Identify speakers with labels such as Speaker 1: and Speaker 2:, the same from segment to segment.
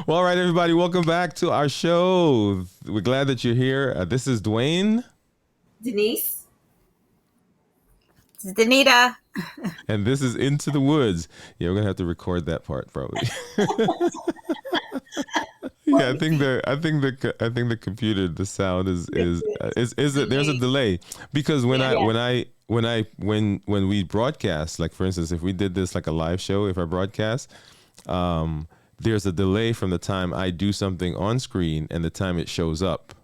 Speaker 1: Well, all right, everybody, welcome back to our show. We're glad that you're here. This is Dwayne,
Speaker 2: Denise.
Speaker 3: It's Danita.
Speaker 1: and this is Into the Woods. Yeah, we're gonna have to record that part probably. Yeah, I think the computer, the sound is that there's a delay because
Speaker 2: Yeah.
Speaker 1: when we broadcast, like for instance, if we did this like a live show, if I broadcast, there's a delay from the time I do something on screen and the time it shows up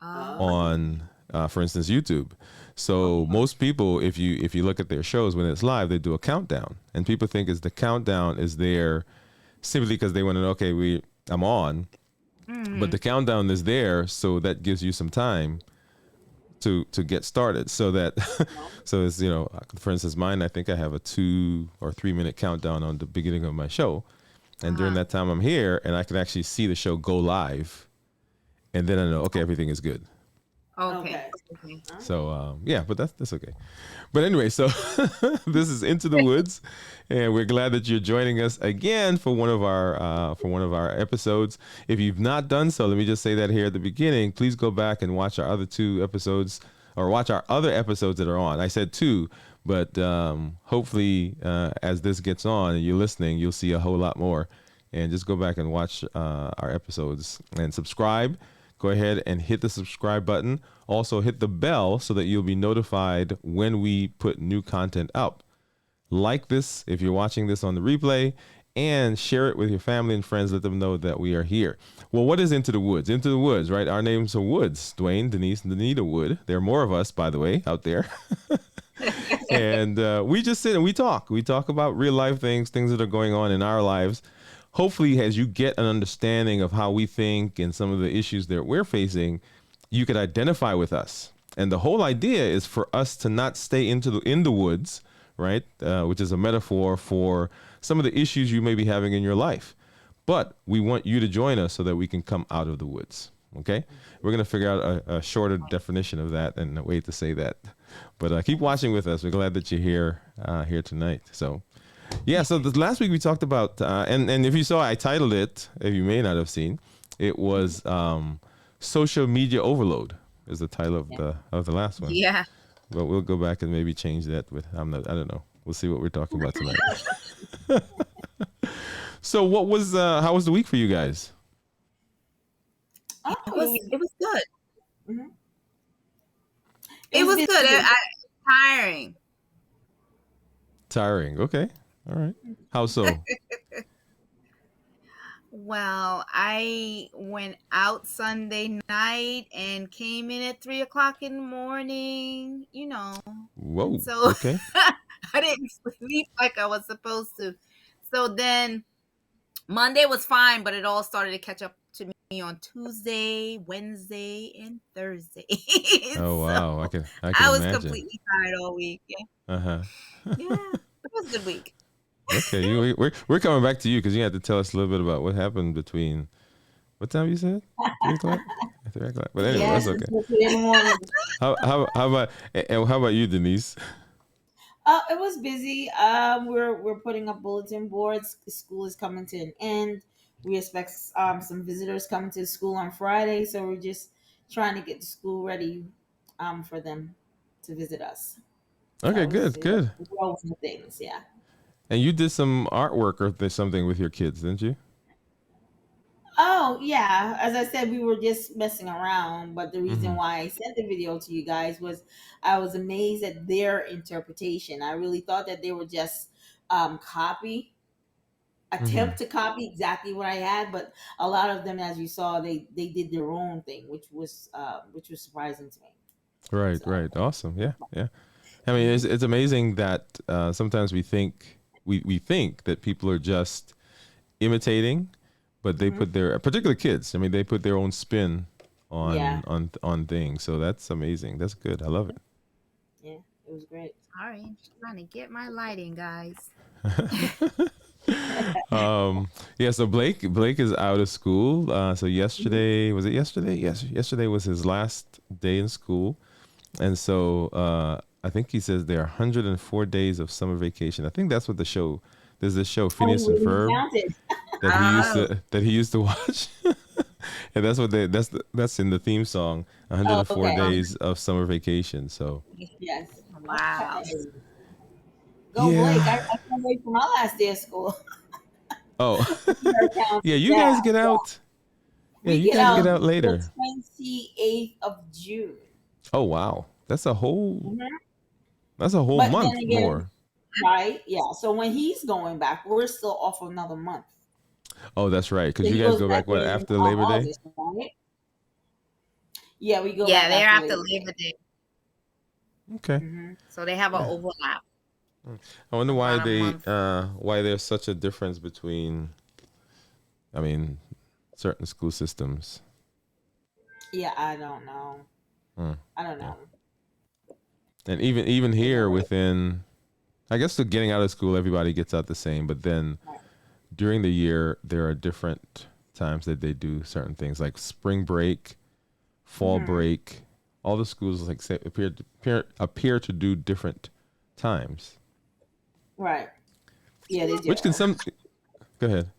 Speaker 1: on, for instance, YouTube. So most people, if you look at their shows when it's live, they do a countdown, and people think is the countdown is there simply because they want to know, okay, I'm on, but the countdown is there, so that gives you some time to get started. So that so it's for instance, mine, I think I have a 2 or 3 minute countdown on the beginning of my show, and during that time I'm here and I can actually see the show go live, and then I know, okay, everything is good.
Speaker 3: Okay.
Speaker 1: So yeah, but that's okay. But anyway, so this is Into the Woods, and we're glad that you're joining us again for one of our episodes. If you've not done so, let me just say that here at the beginning. Please go back and watch our other 2 episodes, or watch our other episodes that are on. I said 2, but hopefully as this gets on and you're listening, you'll see a whole lot more. And just go back and watch our episodes and subscribe. Go ahead and hit the subscribe button. Also hit the bell so that you'll be notified when we put new content up. Like this if you're watching this on the replay, and share it with your family and friends. Let them know that we are here. Well, what is Into the Woods? Into the Woods, right? Our names are Woods. Dwayne, Denise, and Danita Wood. There are more of us, by the way, out there. And we just sit and we talk. We talk about real life things that are going on in our lives. Hopefully, as you get an understanding of how we think and some of the issues that we're facing, you could identify with us. And the whole idea is for us to not stay in the woods, right? Which is a metaphor for some of the issues you may be having in your life. But we want you to join us so that we can come out of the woods. Okay? We're going to figure out a shorter definition of that and a way to say that. But keep watching with us. We're glad that you're here tonight. So, yeah, so last week we talked about, and if you saw, I titled it, if you may not have seen, it was Social Media Overload is the title of the last one.
Speaker 3: Yeah.
Speaker 1: But we'll go back and maybe change that with, I don't know. We'll see what we're talking about tonight. So how was the week for you guys?
Speaker 3: It was good.
Speaker 2: Mhm.
Speaker 3: It was
Speaker 2: busy.
Speaker 3: good. Tiring.
Speaker 1: Tiring. Okay. All right. How so?
Speaker 3: Well, I went out Sunday night and came in at 3:00 in the morning.
Speaker 1: Whoa.
Speaker 3: So
Speaker 1: Okay.
Speaker 3: I didn't sleep like I was supposed to. So then Monday was fine, but it all started to catch up to me on Tuesday, Wednesday, and Thursday.
Speaker 1: Oh wow. I
Speaker 3: I
Speaker 1: can
Speaker 3: was
Speaker 1: imagine.
Speaker 3: completely tired all week. Yeah.
Speaker 1: Uh-huh.
Speaker 3: Yeah. It was a good week.
Speaker 1: Okay. We're coming back to you because you had to tell us a little bit about what happened between, what time you said? 3:00? 3:00. But anyway,
Speaker 2: Yes,
Speaker 1: that's okay.
Speaker 2: it's busy in the morning.
Speaker 1: How about you, Denise?
Speaker 2: It was busy. We're putting up bulletin boards. School is coming to an end. We expect some visitors coming to the school on Friday, so we're just trying to get the school ready for them to visit us.
Speaker 1: Okay,
Speaker 2: So
Speaker 1: good, good.
Speaker 2: growth and things, yeah.
Speaker 1: And you did some artwork or something with your kids, didn't you?
Speaker 2: Oh yeah, as I said, we were just messing around, but the reason
Speaker 1: Mm-hmm.
Speaker 2: why I sent the video to you guys was I was amazed at their interpretation. I really thought that they were just copy
Speaker 1: Mm-hmm.
Speaker 2: attempt to copy exactly what I had, but a lot of them, as you saw, they did their own thing, which was surprising to me.
Speaker 1: Right,
Speaker 2: So
Speaker 1: right. Awesome. Yeah, yeah. I mean, it's amazing that sometimes we think that people are just imitating, but they
Speaker 2: mhm.
Speaker 1: put their particular kids. I mean, they put their own spin
Speaker 2: Yeah,
Speaker 1: on things. So that's amazing. That's good. I love
Speaker 2: yeah, it was great.
Speaker 3: Sorry, I'm just trying to get my lighting, guys.
Speaker 1: it. Yeah. So Blake is out of school. So
Speaker 2: Mhm.
Speaker 1: yesterday, was it yesterday? Yes, yesterday was his last day in school. And so I think he says there are 104 days of summer vacation. I think that's what the show. There's this show,
Speaker 2: Oh,
Speaker 1: Phineas and
Speaker 2: we
Speaker 1: Ferb.
Speaker 2: counted.
Speaker 3: Oh,
Speaker 1: that he used to watch. And that's what that's in the theme song,
Speaker 2: Oh,
Speaker 1: 104
Speaker 2: okay.
Speaker 1: Days of Summer Vacation. So,
Speaker 2: Yes.
Speaker 3: wow.
Speaker 2: Okay. Go Blake.
Speaker 1: yeah.
Speaker 2: I can't wait for my last day of school.
Speaker 1: Oh.
Speaker 2: Our town,
Speaker 1: Yeah, you
Speaker 2: yeah.
Speaker 1: guys get out. Yeah,
Speaker 2: We
Speaker 1: you
Speaker 2: get
Speaker 1: guys get
Speaker 2: out
Speaker 1: out
Speaker 2: the
Speaker 1: later.
Speaker 2: 28th of June.
Speaker 1: Oh, wow.
Speaker 2: Mhm.
Speaker 1: That's a whole
Speaker 2: But then
Speaker 1: month
Speaker 2: again,
Speaker 1: more.
Speaker 2: right? Yeah. So when he's going back, we're still off another month.
Speaker 1: Oh, that's right.
Speaker 2: So
Speaker 1: Cuz you
Speaker 2: he
Speaker 1: guys
Speaker 2: goes
Speaker 1: go
Speaker 2: back
Speaker 1: back what
Speaker 2: in
Speaker 1: after Labor Day?
Speaker 2: August, right? Yeah, we go
Speaker 3: Yeah,
Speaker 2: back
Speaker 3: they're
Speaker 2: after
Speaker 3: after
Speaker 2: Labor Day.
Speaker 3: Labor Day,
Speaker 1: Okay.
Speaker 3: so they have an
Speaker 1: Yeah.
Speaker 3: overlap,
Speaker 1: I wonder
Speaker 3: about a month.
Speaker 1: why there's such a difference between, I mean, certain school systems.
Speaker 2: Yeah, I don't know.
Speaker 1: Hmm.
Speaker 2: I don't
Speaker 1: Yeah.
Speaker 2: know.
Speaker 1: And even
Speaker 2: You
Speaker 1: here
Speaker 2: know,
Speaker 1: within, I guess, the getting out of school, everybody gets out the same. But then during the year, there are different times that they do certain things, like spring break, fall
Speaker 2: mm-hmm.
Speaker 1: break. All the schools like say, appear to do different times,
Speaker 2: Right. Yeah, they do.
Speaker 1: which can some go ahead.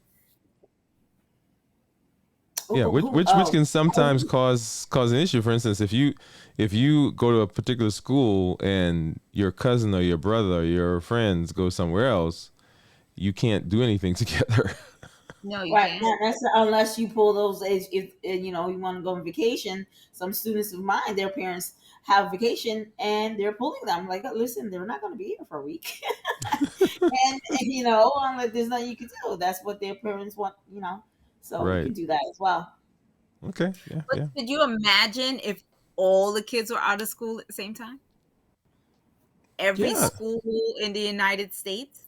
Speaker 1: Yeah,
Speaker 2: Who
Speaker 1: which can
Speaker 2: oh,
Speaker 1: sometimes cause an issue. For instance, if you go to a particular school and your cousin or your brother or your friends go somewhere else, you can't do anything together.
Speaker 3: No, you
Speaker 2: right.
Speaker 3: can't.
Speaker 2: Not unless you pull those, if you know you want to go on vacation. Some students of mine, their parents have vacation and they're pulling them. Like, listen, they're not going to be here for a week, and you know, I'm like, there's nothing you can do. That's what their parents want, you know. So you
Speaker 1: Right.
Speaker 2: can do that as well.
Speaker 1: Okay. Yeah.
Speaker 3: But
Speaker 1: Yeah.
Speaker 3: could you imagine if all the kids were out of school at the same time? Every
Speaker 1: Yeah.
Speaker 3: school in the United States?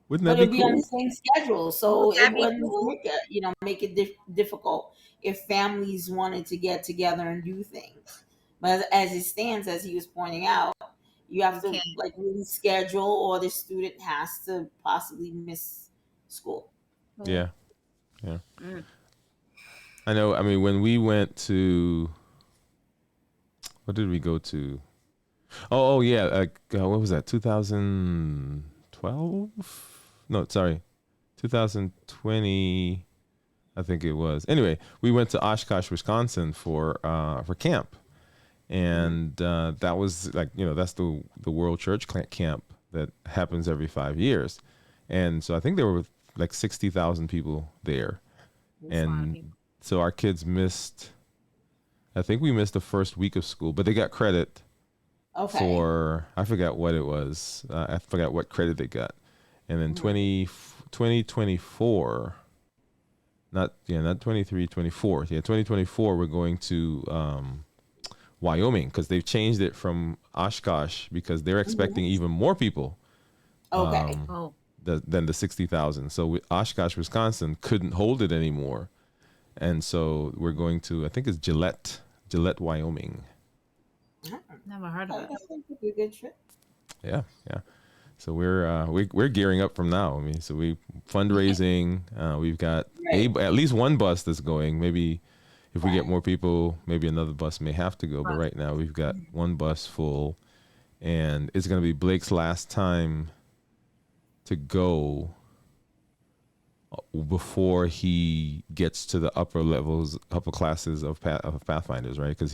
Speaker 1: Wouldn't that
Speaker 2: But
Speaker 1: be
Speaker 2: it'll be on the
Speaker 1: cool?
Speaker 2: same schedule,
Speaker 3: Would
Speaker 2: so it
Speaker 3: that be
Speaker 2: wouldn't
Speaker 3: cool?
Speaker 2: make it, you know, make it difficult if families wanted to get together and do things. But as it stands, as he was pointing out, you have
Speaker 3: You
Speaker 2: to
Speaker 3: can't.
Speaker 2: like reschedule, or the student has to possibly miss school.
Speaker 1: Yeah. Yeah.
Speaker 3: Mm.
Speaker 1: I know. I mean, when we went to, what did we go to? Oh yeah. What was that? 2012? No, sorry, 2020. I think it was. Anyway, we went to Oshkosh, Wisconsin for camp, and that was like, that's the World Church Camp that happens every 5 years, and so I think there were like 60,000 people there,
Speaker 3: That's a lot of
Speaker 1: and
Speaker 3: people.
Speaker 1: so our kids missed. I think we missed the first week of school, but they got credit
Speaker 2: Okay.
Speaker 1: for, I forgot what it was. I forgot what credit they got, and then
Speaker 2: Mhm.
Speaker 1: 2024. Not 23, 24. Yeah, 2024, we're going to Wyoming because they've changed it from Oshkosh because they're expecting
Speaker 2: Mhm.
Speaker 1: even more people
Speaker 2: Okay.
Speaker 1: um,
Speaker 3: Oh,
Speaker 1: than the 60,000. So Oshkosh, Wisconsin couldn't hold it anymore. And so we're going to, I think it's Gillette, Wyoming.
Speaker 3: never heard of
Speaker 2: Okay,
Speaker 3: it.
Speaker 2: that seems like a good trip.
Speaker 1: Yeah, yeah. So we're gearing up from now. I mean, so we fundraising. We've got
Speaker 2: Right.
Speaker 1: at least one bus that's going. Maybe if we get
Speaker 2: Right.
Speaker 1: more people, maybe another bus may have to go. But right now we've got one bus full, and it's going to be Blake's last time to go before he gets to the upper classes of Pathfinders, right? Because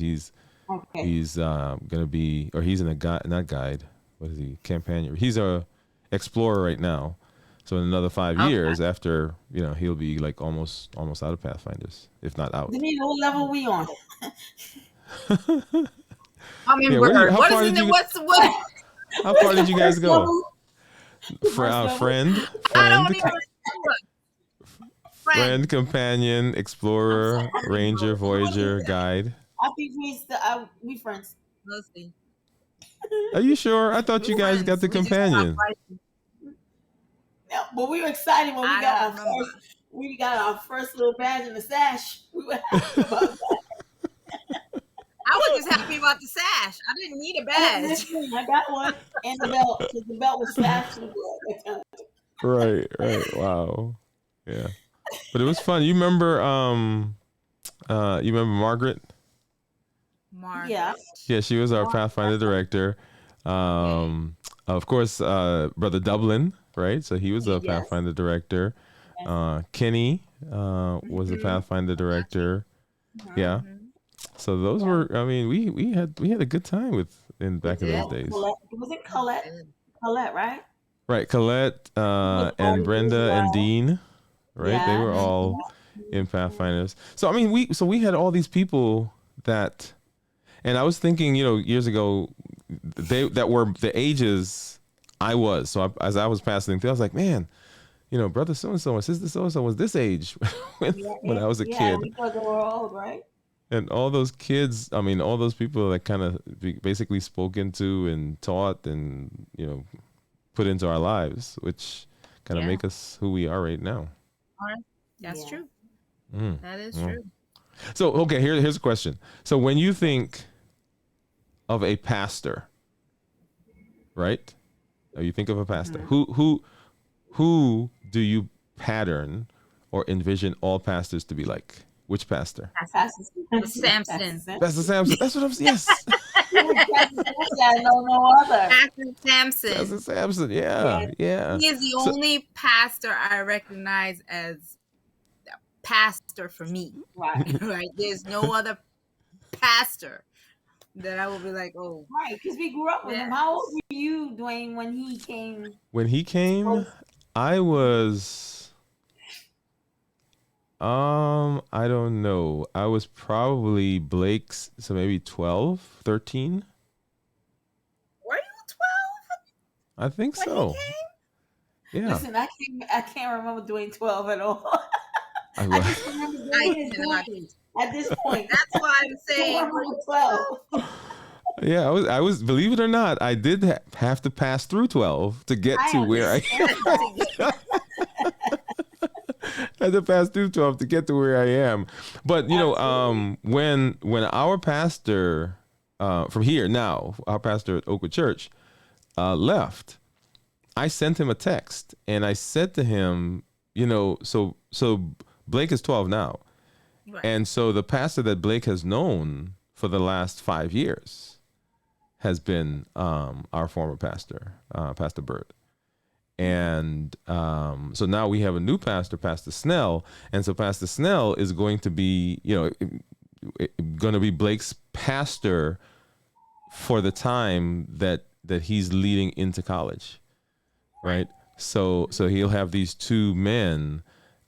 Speaker 2: Okay.
Speaker 1: he's going to be, or he's in a guide, not guide. What is he? Companion. He's a explorer right now. So in another 5 years,
Speaker 3: Okay.
Speaker 1: after he'll be like almost out of Pathfinders, if not out.
Speaker 2: Denise, what level we on?
Speaker 1: Yeah, where
Speaker 3: Hummingbird.
Speaker 1: how
Speaker 3: What is
Speaker 1: far
Speaker 3: in
Speaker 1: did
Speaker 3: the
Speaker 1: you
Speaker 3: what's what?
Speaker 1: how
Speaker 2: What's
Speaker 1: far
Speaker 2: the
Speaker 1: did you guys
Speaker 2: first
Speaker 1: go?
Speaker 2: level? The first level?
Speaker 1: Friend,
Speaker 3: I don't even remember. Friend.
Speaker 1: companion,
Speaker 3: I'm so
Speaker 1: explorer, ranger,
Speaker 3: old.
Speaker 1: voyager, guide.
Speaker 2: I think we friends.
Speaker 3: Let's see.
Speaker 1: Are you sure? I thought
Speaker 3: We're
Speaker 1: you guys got
Speaker 3: friends.
Speaker 1: the
Speaker 3: We just stopped
Speaker 1: companion.
Speaker 3: fighting.
Speaker 2: No, but we were excited when we
Speaker 3: I
Speaker 2: got
Speaker 3: don't
Speaker 2: our
Speaker 3: remember.
Speaker 2: first little badge in the sash. We were happy about that.
Speaker 3: I was just happy about the sash. I didn't need a badge.
Speaker 2: Listen, I got one and the belt because the belt was slashed with blood.
Speaker 1: Right, right. Wow. Yeah. But it was fun. You remember Margaret?
Speaker 2: Yeah.
Speaker 3: Margaret.
Speaker 1: Yeah, she was our Pathfinder director.
Speaker 3: Okay.
Speaker 1: Of course, Brother Dublin, right? So he was a
Speaker 2: Yes.
Speaker 1: Pathfinder director. Kenny was the
Speaker 2: Mhm.
Speaker 1: Pathfinder director.
Speaker 2: Mhm.
Speaker 1: Yeah.
Speaker 3: Mhm.
Speaker 1: So those
Speaker 2: Yeah.
Speaker 1: were. I mean, we had a good time with in
Speaker 3: We
Speaker 1: back in
Speaker 2: Yeah.
Speaker 1: those
Speaker 3: did.
Speaker 1: days.
Speaker 2: Colette. Was it
Speaker 3: We
Speaker 2: Colette?
Speaker 3: did.
Speaker 2: Colette, right?
Speaker 1: Right. Colette
Speaker 2: She was
Speaker 1: and
Speaker 2: gorgeous as
Speaker 1: Brenda and
Speaker 2: well.
Speaker 1: Dean. Right. They
Speaker 2: Yeah.
Speaker 1: were
Speaker 3: Mhm.
Speaker 1: all in Pathfinders. So I mean, we had all these people that, and I was thinking, years ago, they that were the ages I was. So as I was passing through, I was like, man, brother so and so and sister so and so was this age when
Speaker 2: Yeah.
Speaker 1: when
Speaker 2: Yeah.
Speaker 1: I was a
Speaker 2: Yeah.
Speaker 1: kid,
Speaker 2: We thought they were old, right?
Speaker 1: and all those kids. I mean, all those people that kind of basically spoke into and taught and put into our lives, which kind of
Speaker 3: Yeah.
Speaker 1: make us who we are right now.
Speaker 3: All right. That's
Speaker 2: Yeah.
Speaker 3: true.
Speaker 1: Mm,
Speaker 3: That is
Speaker 1: mm.
Speaker 3: true.
Speaker 1: So okay, here's a question. So when you think of a pastor, right? Or you think of a pastor,
Speaker 2: Mhm.
Speaker 1: who do you pattern or envision all pastors to be like? Which pastor?
Speaker 2: Pastor Simpson. Pastor
Speaker 3: Samson.
Speaker 1: Pastor
Speaker 2: Simpson.
Speaker 1: Samson. That's what I'm. Yes,
Speaker 2: Pastor Simpson. I know no other.
Speaker 3: Pastor
Speaker 1: Pastor
Speaker 3: Samson.
Speaker 1: Samson.
Speaker 2: Yeah.
Speaker 1: Yeah, yeah.
Speaker 3: He is the
Speaker 1: So
Speaker 3: only pastor I recognize as pastor for me.
Speaker 2: Right.
Speaker 3: Right? There's no other pastor that I will be like, oh,
Speaker 2: Right. Because we grew up with
Speaker 3: yeah.
Speaker 2: him. How old were you, Dwayne, when he came?
Speaker 1: when he came, I was I don't know. I was probably Blake's, so maybe 12, 13.
Speaker 3: Were you 12
Speaker 1: I think
Speaker 3: when he
Speaker 1: so.
Speaker 3: came?
Speaker 1: Yeah.
Speaker 2: Listen, I can't remember Dwayne 12 at all.
Speaker 1: I
Speaker 2: I
Speaker 1: was.
Speaker 2: just remember
Speaker 3: I
Speaker 2: Dwayne is
Speaker 3: cannot.
Speaker 2: Dwayne at this point.
Speaker 3: That's why I'm
Speaker 2: I
Speaker 3: saying,
Speaker 2: don't
Speaker 3: were
Speaker 2: remember
Speaker 3: you
Speaker 2: 12.
Speaker 1: Yeah, I was believe it or not, I did have to pass through 12 to get
Speaker 2: I
Speaker 1: to where I
Speaker 3: 12 to get
Speaker 1: had to pass through 12 to get to where I am. But
Speaker 2: Absolutely.
Speaker 1: when our pastor from here now, our pastor at Oakwood Church left, I sent him a text and I said to him, so Blake is 12 now.
Speaker 3: right?
Speaker 1: And so the pastor that Blake has known for the last 5 years has been our former pastor, Pastor Bird. And so now we have a new pastor, Pastor Snell. And so Pastor Snell is going to be, going to be Blake's pastor for the time that he's leading into college, right? So he'll have these two men.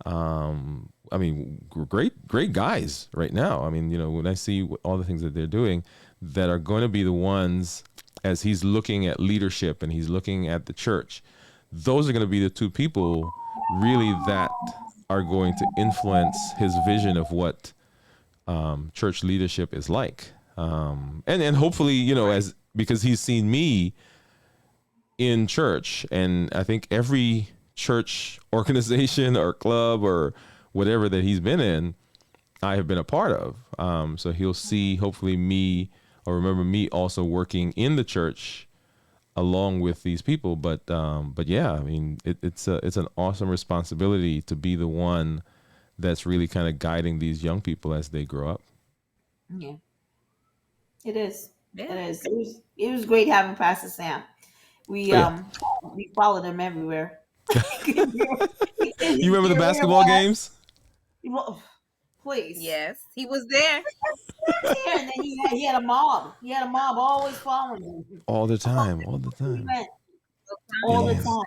Speaker 1: I mean, great guys right now. I mean, when I see all the things that they're doing, that are going to be the ones as he's looking at leadership and he's looking at the church. Those are going to be the two people really that are going to influence his vision of what church leadership is like. And hopefully, as because he's seen me in church, and I think every church organization or club or whatever that he's been in, I have been a part of. So he'll see hopefully me or remember me also working in the church along with these people. But yeah, I mean, it's an awesome responsibility to be the one that's really kind of guiding these young people as they grow up.
Speaker 2: Yeah, it is. It
Speaker 3: Yeah.
Speaker 2: is. It was great having Pastor Sam. We
Speaker 1: Oh, yeah.
Speaker 2: um we followed him everywhere.
Speaker 1: You remember the
Speaker 2: Where it
Speaker 1: basketball
Speaker 2: was.
Speaker 1: games?
Speaker 2: Well, please.
Speaker 3: Yes, he was there.
Speaker 2: Yeah, and then he had a mob. He had a mob always following him.
Speaker 1: All the time, all the
Speaker 2: He
Speaker 1: time.
Speaker 2: went all the
Speaker 1: Yeah.
Speaker 2: time.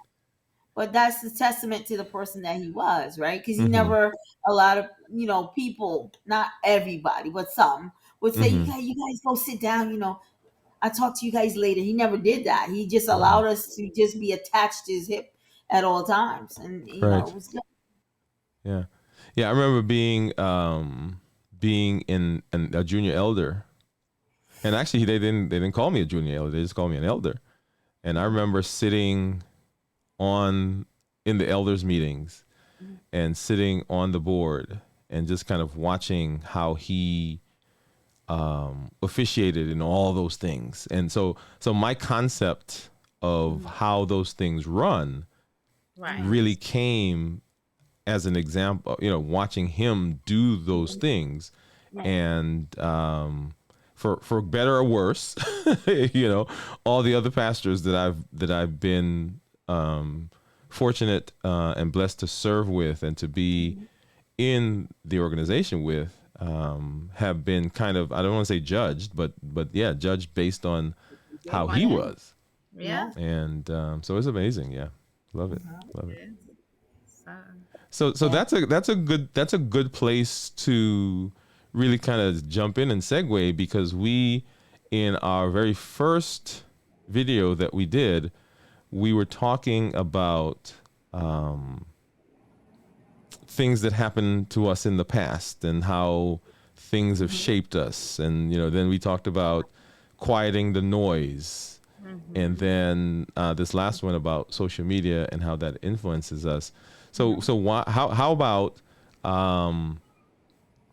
Speaker 2: But that's the testament to the person that he was, right? Because he
Speaker 1: Mm-hmm.
Speaker 2: never a lot of people, not everybody, but some would say,
Speaker 1: Mm-hmm.
Speaker 2: you guys go sit down. I talk to you guys later. He never did that. He just
Speaker 1: Mm-hmm.
Speaker 2: allowed us to just be attached to his hip at all times, and
Speaker 1: Right.
Speaker 2: it was good.
Speaker 1: Yeah. Yeah. I remember being in a junior elder, and actually they didn't call me a junior elder. They just called me an elder. And I remember sitting in the elders meetings and sitting on the board and just kind of watching how he officiated in all those things. And so my concept of how those things run
Speaker 3: Right.
Speaker 1: really came as an example, watching him do those things. And for better or worse, all the other pastors that I've been fortunate and blessed to serve with and to be in the organization with have been kind of, I don't want to say judged, but yeah, judged based on how he was.
Speaker 3: Yeah.
Speaker 1: And so it's amazing. Yeah. Love it. Love it.
Speaker 3: So,
Speaker 1: So that's a good place to really kind of jump in and segue, because we, in our very first video that we did, we were talking about things that happened to us in the past and how things have shaped us. And, then we talked about quieting the noise. And then this last one about social media and how that influences us. So how about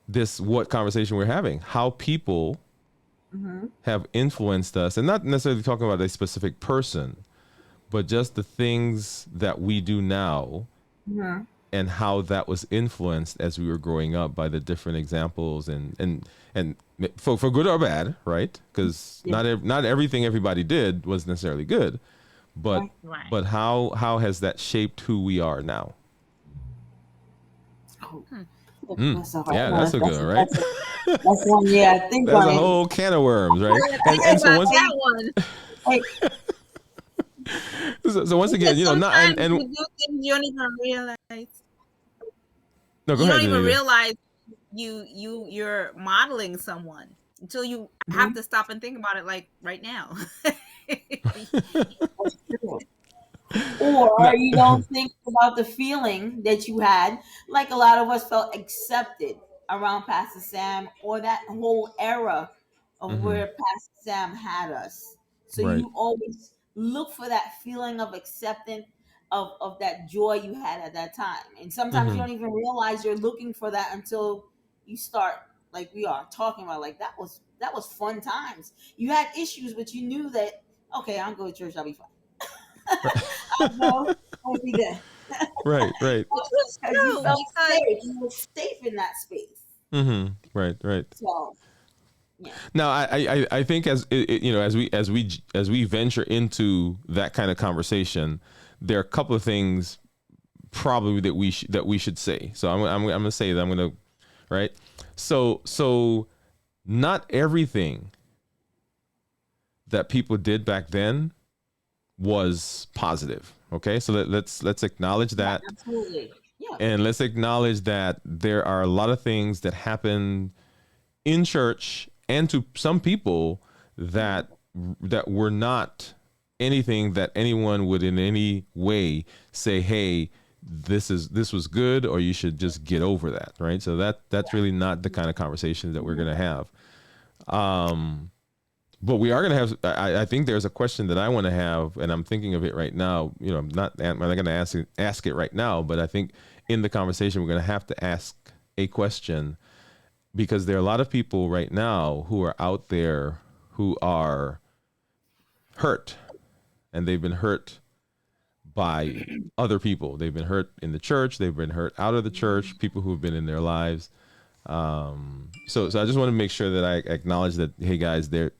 Speaker 1: this, what conversation we're having, how people have influenced us, and not necessarily talking about a specific person, but just the things that we do now and how that was influenced as we were growing up by the different examples and for good or bad, right? Because not everything everybody did was necessarily good, but but how has that shaped who we are now? Yeah, that's a good one, right?
Speaker 2: That's one. Yeah, I think
Speaker 1: that's a whole can of worms, right? And so once so once again, not and
Speaker 3: you do things you don't even realize.
Speaker 1: No, go
Speaker 3: you
Speaker 1: ahead.
Speaker 3: Don't even realize you're modeling someone until you have to stop and think about it, like right now.
Speaker 2: Or you don't think about the feeling that you had, like a lot of us felt accepted around Pastor Sam, or that whole era of where Pastor Sam had us. So you always look for that feeling of acceptance, of that joy you had at that time. And sometimes you don't even realize you're looking for that until you start, like we are talking about, like that was fun times. You had issues, but you knew that, okay, I'll go to church, I'll be fine. I'll be there.
Speaker 1: Right.
Speaker 2: Because you felt safe. You were safe in that space.
Speaker 1: Right.
Speaker 2: So, yeah.
Speaker 1: Now, I think as we venture into that kind of conversation, there are a couple of things probably that we should say. So I'm going to say that right. So not everything that people did back then was positive. Okay, so let's acknowledge that.
Speaker 2: Yeah, absolutely. Yeah.
Speaker 1: And let's acknowledge that there are a lot of things that happen in church and to some people that were not anything that anyone would in any way say, hey, this was good, or you should just get over that, right? So that's really not the kind of conversation that we're going to have. But we are going to have, I think there's a question that I want to have, and I'm thinking of it right now. I'm not going to ask it right now, but I think in the conversation, we're going to have to ask a question, because there are a lot of people right now who are out there who are hurt, and they've been hurt by other people. They've been hurt in the church. They've been hurt out of the church, people who have been in their lives. So I just want to make sure that I acknowledge that, hey guys, we're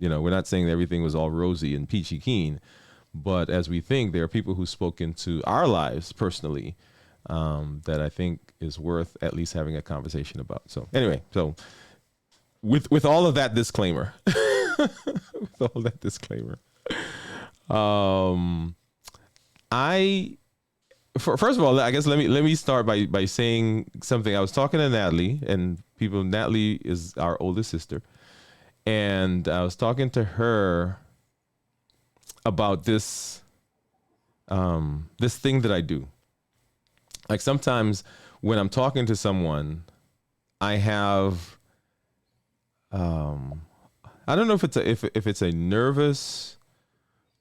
Speaker 1: not saying that everything was all rosy and peachy keen, but as we think, there are people who spoke into our lives personally that I think is worth at least having a conversation about. So anyway, so with all of that disclaimer, first of all, I guess let me start by saying something. I was talking to Natalie, and Natalie is our oldest sister. And I was talking to her about this thing that I do. Like sometimes when I'm talking to someone, I have I don't know if it's a nervous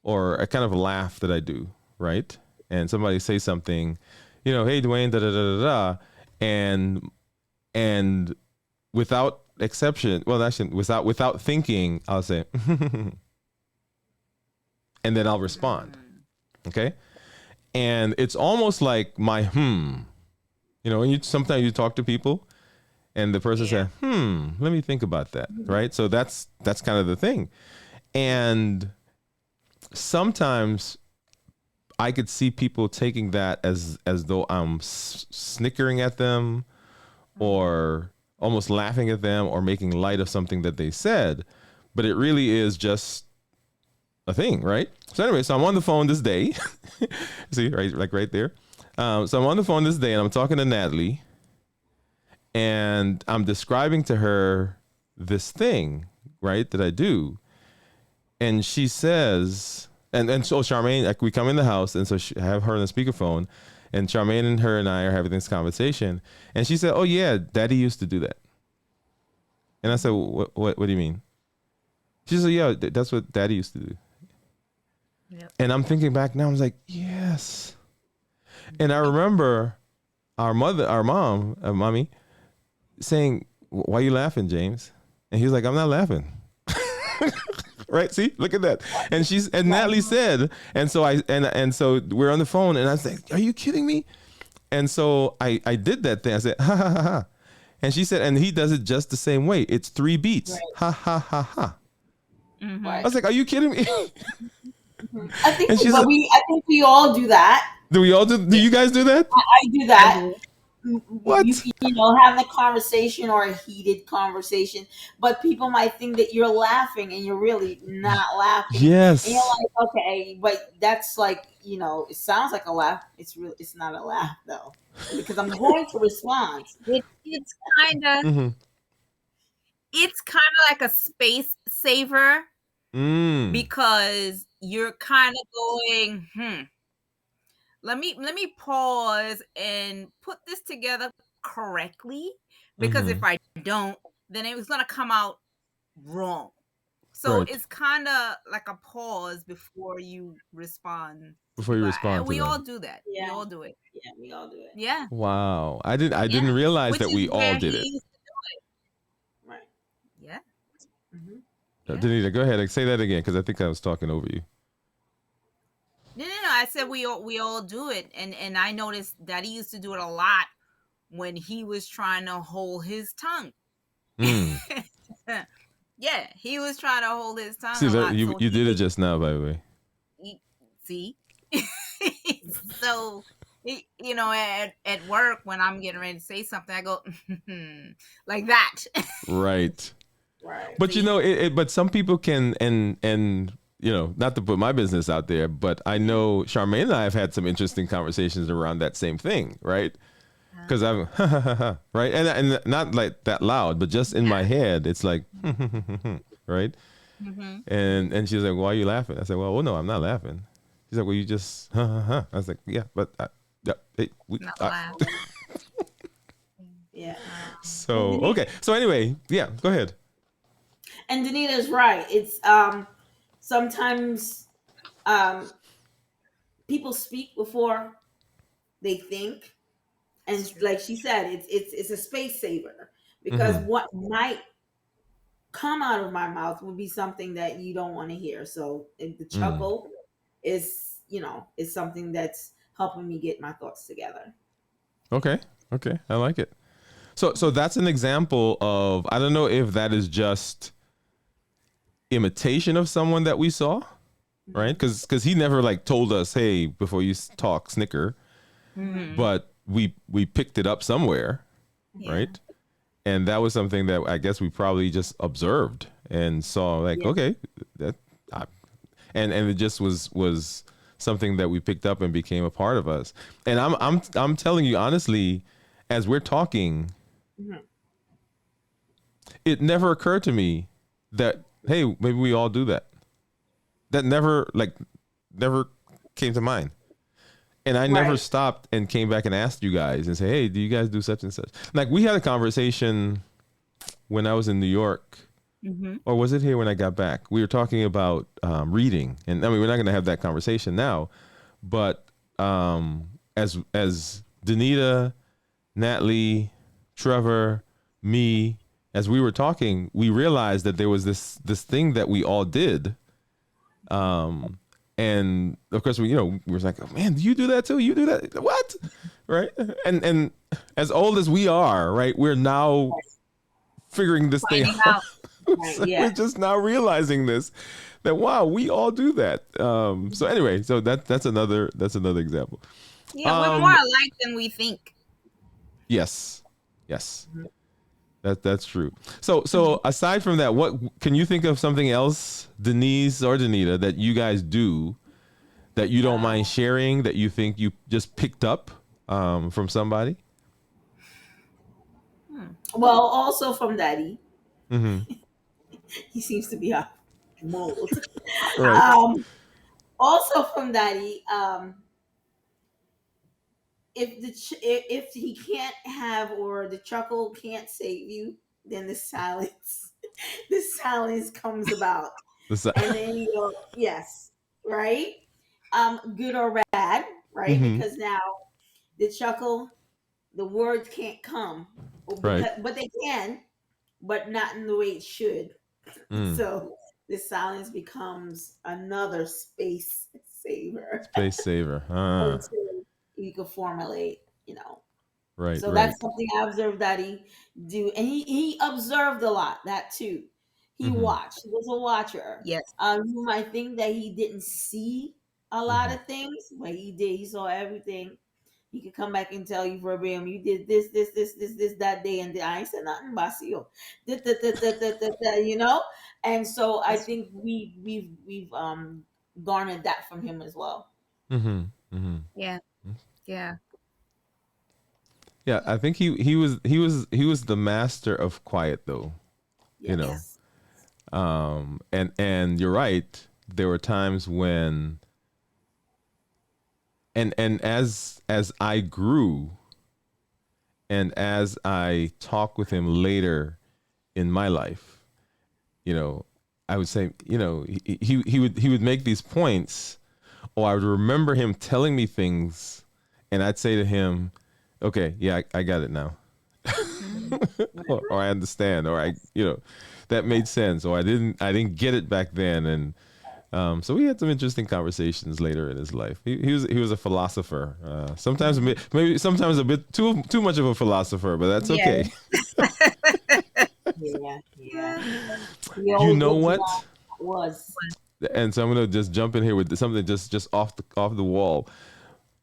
Speaker 1: or a kind of laugh that I do, right? And somebody say something, hey Dwayne, da da da da da, and without exception, well, actually, without thinking, I'll say, and then I'll respond. Okay, and it's almost like my when sometimes you talk to people, and the person says, let me think about that, right? So that's kind of the thing, and sometimes I could see people taking that as though I'm snickering at them or almost laughing at them or making light of something that they said, but it really is just a thing, right? So anyway, so I'm on the phone this day. See, right, like right there. So I'm on the phone this day and I'm talking to Natalie and I'm describing to her this thing, right, that I do. And she says, and so Charmaine, like we come in the house and so I have her on the speakerphone and Charmaine and her and I are having this conversation. And she said, oh yeah, Daddy used to do that. And I said, what do you mean? She said, yeah, that's what Daddy used to do.
Speaker 3: Yep.
Speaker 1: And I'm thinking back now, I was like, yes. And I remember our mommy saying, why are you laughing, James? And he was like, I'm not laughing. Right? See, look at that. And Natalie said, and so we're on the phone and I was like, are you kidding me? And so I did that thing. I said, ha ha ha ha. And she said, and he does it just the same way. It's 3 beats. Right. Ha ha ha ha.
Speaker 3: Mm-hmm.
Speaker 1: I was like, are you kidding me?
Speaker 2: I think we all do that.
Speaker 1: Do we all do? Do you guys do that?
Speaker 2: I do that.
Speaker 1: What?
Speaker 2: You know, having a conversation or a heated conversation, but people might think that you're laughing and you're really not laughing.
Speaker 1: Yes.
Speaker 2: And you're like, okay, but that's like, you know, it sounds like a laugh. It's not a laugh though, because I'm going to respond.
Speaker 3: It's kind of like a space saver because you're kind of going, let me pause and put this together correctly, because if I don't, then it was going to come out wrong. So It's kind of like a pause before you respond. We all do that. Yeah. We all do it.
Speaker 2: Yeah, we all do it.
Speaker 3: Yeah.
Speaker 1: Wow. I didn't realize that we all did it.
Speaker 2: Right.
Speaker 3: Yeah.
Speaker 2: Mm-hmm.
Speaker 1: Danita, go ahead and say that again, because I think I was talking over you.
Speaker 3: No. I said we all do it, and I noticed that he used to do it a lot when he was trying to hold his tongue. Yeah, he was trying to hold his tongue.
Speaker 1: See, you did it just now, by the way.
Speaker 3: See, so you know, at work when I'm getting ready to say something, I go like that.
Speaker 1: Right.
Speaker 2: Right.
Speaker 1: But you know, but some people can and. You know, not to put my business out there, but I know Charmaine and I have had some interesting conversations around that same thing, right? Because I'm right, and not like that loud, but just in my head, it's like right. And she's like, "Why are you laughing?" I said, "Well, no, I'm not laughing." She's like, "Well, you just I was like, "Yeah, but
Speaker 2: yeah."
Speaker 1: So okay, so anyway, yeah, go ahead.
Speaker 2: And Danita's right. It's sometimes people speak before they think, and like she said, it's a space saver, because what might come out of my mouth would be something that you don't want to hear. So the chuckle is something that's helping me get my thoughts together.
Speaker 1: Okay, I like it. So that's an example of, I don't know if that is just imitation of someone that we saw, right? Because he never like told us, hey, before you talk, snicker, but we picked it up somewhere, right? And that was something that I guess we probably just observed and saw, like, okay, and it just was something that we picked up and became a part of us. And I'm telling you honestly, as we're talking, it never occurred to me that, hey, maybe we all do that. That never came to mind. And I never stopped and came back and asked you guys and say, hey, do you guys do such and such? Like, we had a conversation when I was in New York, or was it here when I got back? We were talking about reading. And I mean, we're not going to have that conversation now, but as Danita, Natalie, Trevor, me, as we were talking, we realized that there was this thing that we all did. And of course, we were like, oh, man, do you do that too? You do that? What? Right. And as old as we are, right, we're now figuring this thing out.
Speaker 2: Right,
Speaker 1: So
Speaker 2: yeah.
Speaker 1: we're just now realizing this, that wow, we all do that. So anyway, so that's another example.
Speaker 3: Yeah, we're more alike than we think.
Speaker 1: Yes. That's true. So aside from that, what can you think of something else, Denise or Danita, that you guys do that you don't mind sharing, that you think you just picked up from somebody?
Speaker 2: Well, also from Daddy.
Speaker 1: Mm-hmm.
Speaker 2: He seems to be a mold.
Speaker 1: Right.
Speaker 2: Also from Daddy. If he can't have, or the chuckle can't save you, then the silence the silence comes about. And then you go, yes, right? Good or bad, right?
Speaker 1: Mm-hmm.
Speaker 2: Because now the chuckle, the words can't come,
Speaker 1: Right.
Speaker 2: but they can, but not in the way it should.
Speaker 1: Mm.
Speaker 2: So the silence becomes another space saver
Speaker 1: Space saver.
Speaker 2: until you can formulate,
Speaker 1: Right.
Speaker 2: So
Speaker 1: Right.
Speaker 2: that's something I observed that he do, and he observed a lot that too. He
Speaker 1: Mhm.
Speaker 2: watched. He was a watcher.
Speaker 3: Yes.
Speaker 2: You might think that he didn't see a lot of things, but he did. He saw everything. He could come back and tell you verbatim, you did this that day, and I ain't said nothing about you. And so I think we've garnered that from him as well.
Speaker 1: Mm-hmm. Mm-hmm.
Speaker 3: Yeah. Yeah.
Speaker 1: Yeah, I think he was the master of quiet, though. You know.
Speaker 2: Yes.
Speaker 1: And you're right. There were times when, and as I grew, and as I talked with him later in my life, I would say, he would make these points, or I would remember him telling me things, and I'd say to him, okay, yeah, I got it now. or I understand, or that made sense, or I didn't get it back then. And so we had some interesting conversations later in his life. He was a philosopher, sometimes sometimes a bit too much of a philosopher, but that's okay.
Speaker 2: Yeah.
Speaker 1: You know what?
Speaker 2: Was.
Speaker 1: And so I'm gonna just jump in here with something just off the wall.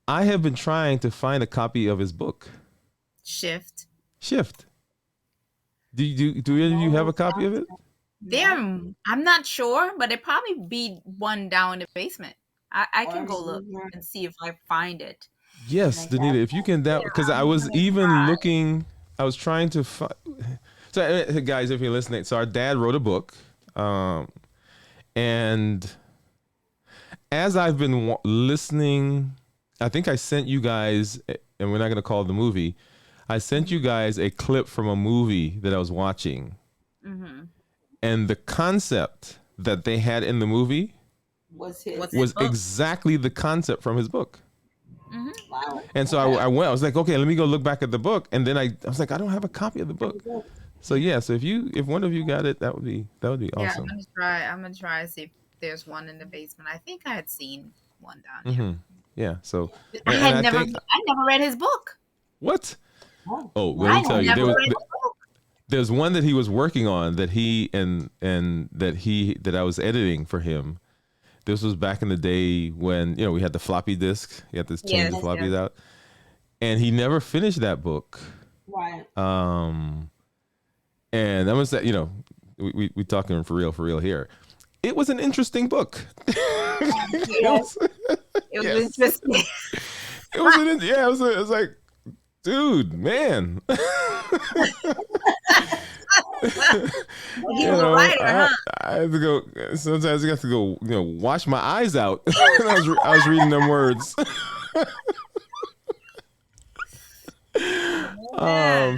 Speaker 1: I have been trying to find a copy of his book,
Speaker 3: Shift.
Speaker 1: Do any of you have a copy of it?
Speaker 3: I'm not sure, but it probably be one down in the basement. I can go look and see if I find it.
Speaker 1: Yes, Danita, if you can, because I was even looking. I was trying to find. So, guys, if you're listening, so our dad wrote a book, and as I've been listening, I think I sent you guys, and we're not going to call it the movie. I sent you guys a clip from a movie that I was watching. Mm-hmm. And the concept that they had in the movie was exactly the concept from his book.
Speaker 3: Mm-hmm.
Speaker 2: Wow.
Speaker 1: And so I was like, okay, let me go look back at the book. And then I was like, I don't have a copy of the book. So yeah, so if one of you got it, that would be awesome.
Speaker 3: Yeah, I'm gonna try to see if there's one in the basement. I think I had seen one down here.
Speaker 1: Mm-hmm. Yeah, so
Speaker 3: I never read his book.
Speaker 1: What? Oh, let me tell you, there's one that he was working on that he and that I was editing for him. This was back in the day when we had the floppy disk. You had to change the floppies out, and he never finished that book.
Speaker 2: Right.
Speaker 1: And that was that. We talking for real here. It was an interesting book.
Speaker 3: It was interesting.
Speaker 1: It was like, dude, man.
Speaker 3: He was a writer, huh?
Speaker 1: I have to go. Sometimes I have to go. Wash my eyes out. I was reading them words.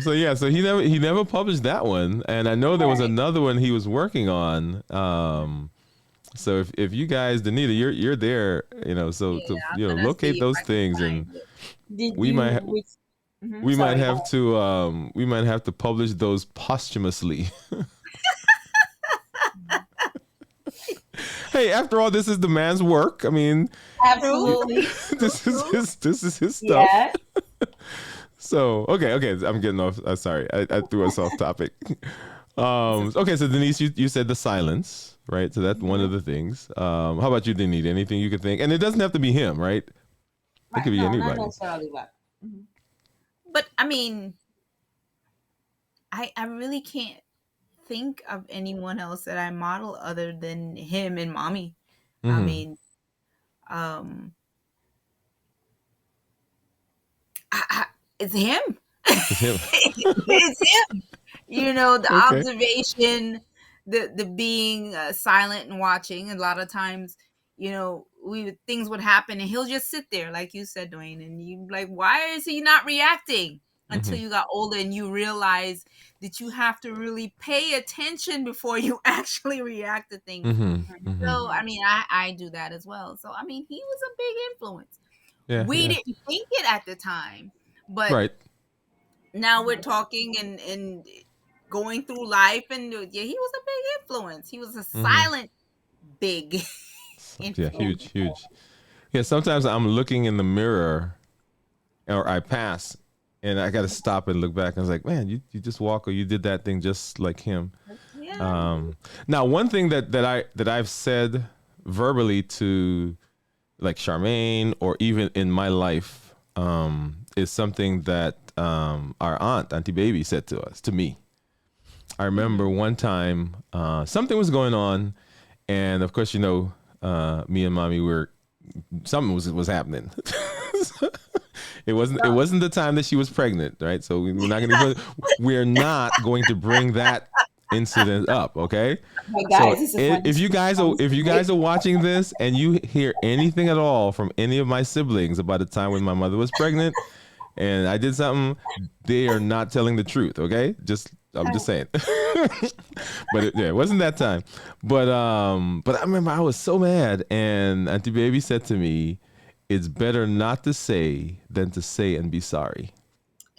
Speaker 1: So he never published that one, and I know there was another one he was working on. So if you guys, Danita, you're there, locate those things, and we might have to publish those posthumously. Hey, after all, this is the man's work. I mean,
Speaker 2: absolutely,
Speaker 1: this is his stuff.
Speaker 2: Yeah.
Speaker 1: So okay, I'm getting off. Sorry, I threw us off topic. Okay, so Denise, you said the silence, right? So that's one of the things. How about you, Denise? Anything you could think? And it doesn't have to be him, right? It
Speaker 2: Right.
Speaker 1: could be
Speaker 2: No, not
Speaker 1: anybody.
Speaker 2: necessarily, but. Mhm.
Speaker 3: But I mean, I really can't think of anyone else that I model other than him and mommy. I
Speaker 1: Mhm.
Speaker 3: mean, um, it's him.
Speaker 1: It's him.
Speaker 3: It's him. You know, the
Speaker 1: Okay.
Speaker 3: observation, the being silent and watching. A lot of times, you know, things would happen, and he'll just sit there, like you said, Dwayne, and you like, why is he not reacting? Until
Speaker 1: Mhm.
Speaker 3: you got older and you realize that you have to really pay attention before you actually react to things.
Speaker 1: Mhm. Mhm.
Speaker 3: So, I mean, I do that as well. So, I mean, he was a big influence.
Speaker 1: Yeah.
Speaker 3: We
Speaker 1: Yeah.
Speaker 3: didn't think it at the time, but
Speaker 1: Right.
Speaker 3: now we're talking and going through life, and yeah, he was a big influence. He was a silent big
Speaker 1: Yeah.
Speaker 3: influence.
Speaker 1: Huge. Yeah. Sometimes I'm looking in the mirror, or I pass, and I got to stop and look back. And I was like, man, you just walk, or you did that thing just like him.
Speaker 3: Yeah.
Speaker 1: Now, one thing that I've said verbally to like Charmaine, or even in my life, is something that our aunt, Auntie Baby, said to me. I remember one time something was going on, and of course, me and mommy were something was happening. It wasn't the time that she was pregnant, right? So we're not going to bring that incident up, okay?
Speaker 2: Hey guys,
Speaker 1: So
Speaker 2: it's a funny
Speaker 1: if you guys are watching this and you hear anything at all from any of my siblings about the time when my mother was pregnant and I did something, they are not telling the truth, okay? I'm just saying. But it wasn't that time. But I remember I was so mad, and Auntie Baby said to me, "It's better not to say than to say and be sorry."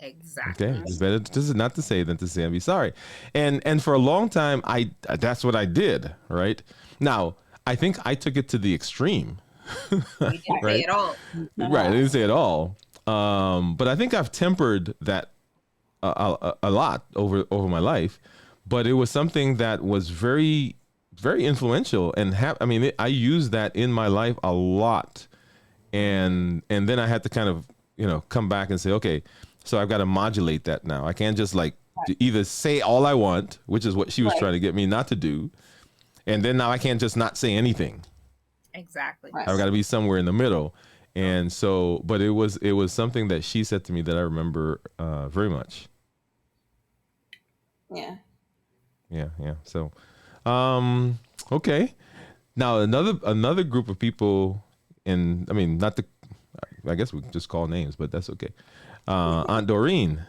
Speaker 3: Exactly.
Speaker 1: Okay, it's better just not to say than to say and be sorry. And for a long time, that's what I did. Right now, I think I took it to the extreme.
Speaker 3: You didn't say
Speaker 1: Right.
Speaker 3: it all.
Speaker 1: Right, I didn't say it all. But I think I've tempered that a lot over my life. But it was something that was very, very influential, and I used that in my life a lot. And then I had to kind of come back and say, okay, so I've got to modulate that now. I can't just like either say all I want, which is what she was trying to get me not to do, and then now I can't just not say anything.
Speaker 3: Exactly.
Speaker 2: Right.
Speaker 1: I've got to be somewhere in the middle. And so, but it was something that she said to me that I remember very much.
Speaker 2: Yeah.
Speaker 1: Yeah. So, okay. Now another group of people, and I mean, not the, I guess we can just call names, but that's okay. Aunt Doreen,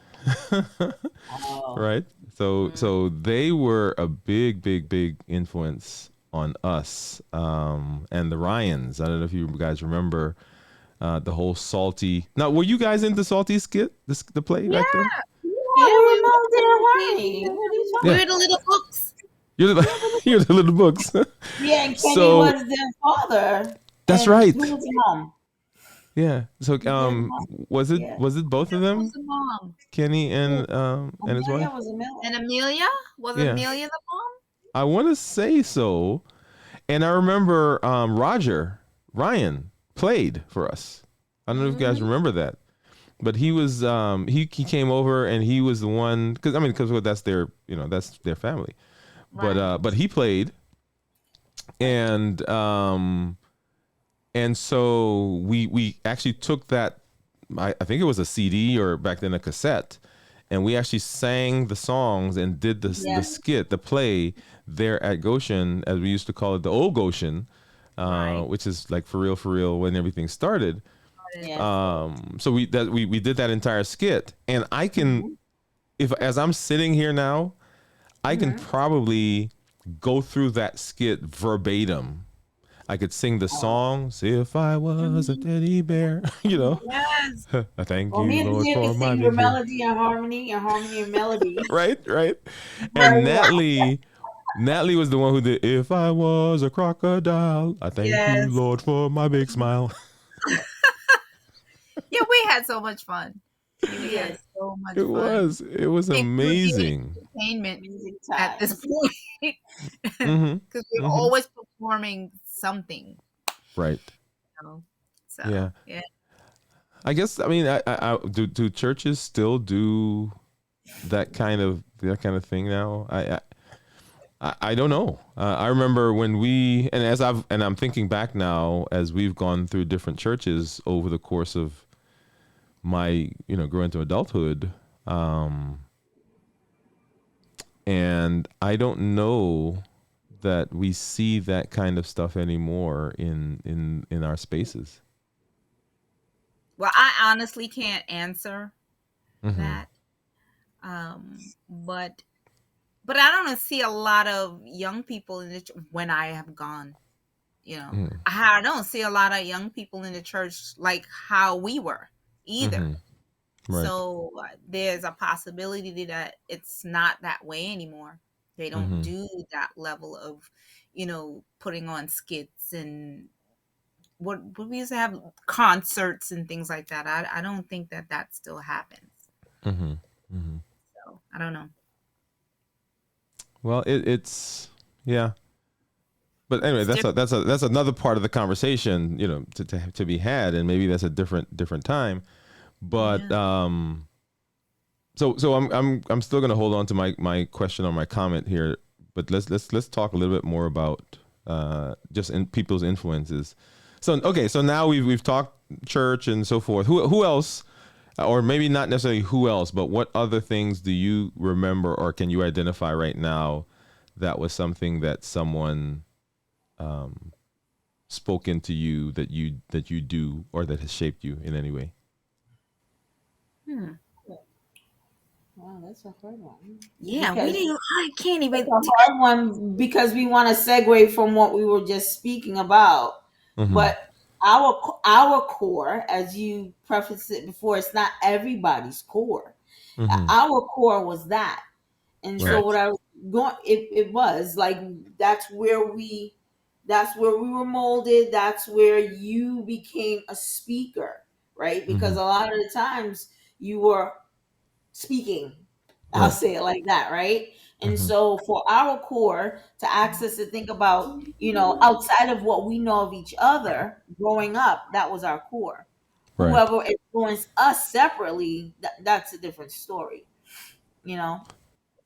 Speaker 1: right? So they were a big influence on us, and the Ryans. I don't know if you guys remember the whole Salty. Now, were you guys into Salty skit, the play back then?
Speaker 2: Yeah, we know they're whiny. What are you talking
Speaker 3: We're the little books.
Speaker 1: You're the little books.
Speaker 2: Yeah, and Kenny
Speaker 1: So-
Speaker 2: was their father.
Speaker 1: That's
Speaker 2: and
Speaker 1: right.
Speaker 2: Who was the mom?
Speaker 1: Yeah. So was it
Speaker 2: Yeah.
Speaker 1: both of them,
Speaker 3: Who's the mom?
Speaker 1: Kenny and his wife?
Speaker 2: Amelia was Amelia.
Speaker 3: And Amelia? Was
Speaker 1: Yeah.
Speaker 3: Amelia the mom?
Speaker 1: I want to say so. And I remember Ryan played for us. I don't know if you guys remember that. But he was he came over, and he was the one, because that's their that's their family. But he played, and so we actually took that, I think it was a CD, or back then a cassette, and we actually sang the songs and did the skit, the play there at Goshen, as we used to call it, the old Goshen, which is like for real when everything started.
Speaker 2: Yeah.
Speaker 1: So we did that entire skit, and I can, if as I'm sitting here now, I can probably go through that skit verbatim. I could sing the songs, "If I was a teddy bear,"
Speaker 3: Yes.
Speaker 1: I thank
Speaker 2: Well, me
Speaker 1: you,
Speaker 2: and
Speaker 1: Lord,
Speaker 2: you
Speaker 1: for
Speaker 2: can
Speaker 1: my
Speaker 2: sing your
Speaker 1: victory.
Speaker 2: melody and harmony and melody.
Speaker 1: Right. And Natalie was the one who did "If I was a crocodile, I thank
Speaker 3: Yes.
Speaker 1: you, Lord, for my big smile."
Speaker 3: Yeah, we had so much fun. We had
Speaker 2: Yes.
Speaker 3: so much
Speaker 1: It
Speaker 3: fun.
Speaker 1: was
Speaker 3: It was
Speaker 1: amazing.
Speaker 3: entertainment.
Speaker 2: Music
Speaker 3: at this point,
Speaker 1: Mm-hmm.
Speaker 3: because we're
Speaker 1: Mm-hmm.
Speaker 3: always performing something.
Speaker 1: Right.
Speaker 3: You know? So
Speaker 1: Yeah. I guess, I mean, I do churches still do that kind of thing now? I don't know. I remember when I'm thinking back now as we've gone through different churches over the course of my, growing to adulthood. And I don't know that we see that kind of stuff anymore in our spaces.
Speaker 3: Well, I honestly can't answer
Speaker 1: Mm-hmm.
Speaker 3: that. But I don't see a lot of young people in the when I have gone. I don't see a lot of young people in the church like how we were either.
Speaker 1: Mm-hmm. Right.
Speaker 3: So there's a possibility that it's not that way anymore. They don't do that level of, putting on skits and what we used to have concerts and things like that. I don't think that still happens.
Speaker 1: Mm-hmm. Mm-hmm.
Speaker 3: So I don't know.
Speaker 1: Well, it's yeah. But anyway, that's another part of the conversation, to be had, and maybe that's a different time. But so I'm still going to hold on to my question or my comment here, but let's talk a little bit more about just in people's influences. So now we've talked church and so forth. Who else, or maybe not necessarily who else, but what other things do you remember or can you identify right now that was something that someone spoke into you that you do or that has shaped you in any way?
Speaker 2: Wow, that's a hard one.
Speaker 3: Yeah, I can't even.
Speaker 2: It's a hard one because we want to segue from what we were just speaking about.
Speaker 1: Mm-hmm.
Speaker 2: But our core, as you prefaced it before, it's not everybody's core.
Speaker 1: Mm-hmm.
Speaker 2: Our core was that, and so what I was going, it was like that's where we were molded. That's where you became a speaker, right? Because a lot of the times you were speaking, I'll say it like that, right? And so for our core to access to think about, outside of what we know of each other growing up, that was our core.
Speaker 1: Right.
Speaker 2: Whoever influenced us separately, that's a different story,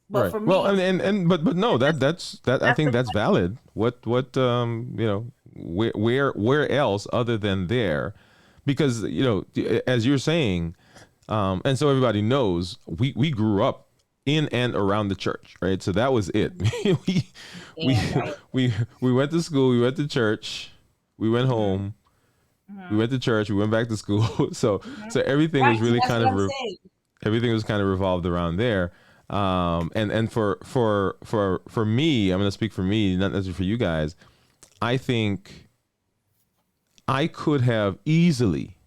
Speaker 2: But for me,
Speaker 1: well, but no, that's I think that's valid. What where else other than there? Because as you're saying, and so everybody knows, we grew up in and around the church, right? So that was it. we went to school, we went to church, we went home, we went to church, we went back to school. So everything was really kind of everything was kind of revolved around there. And for me, I'm going to speak for me, not necessarily for you guys. I think I could have easily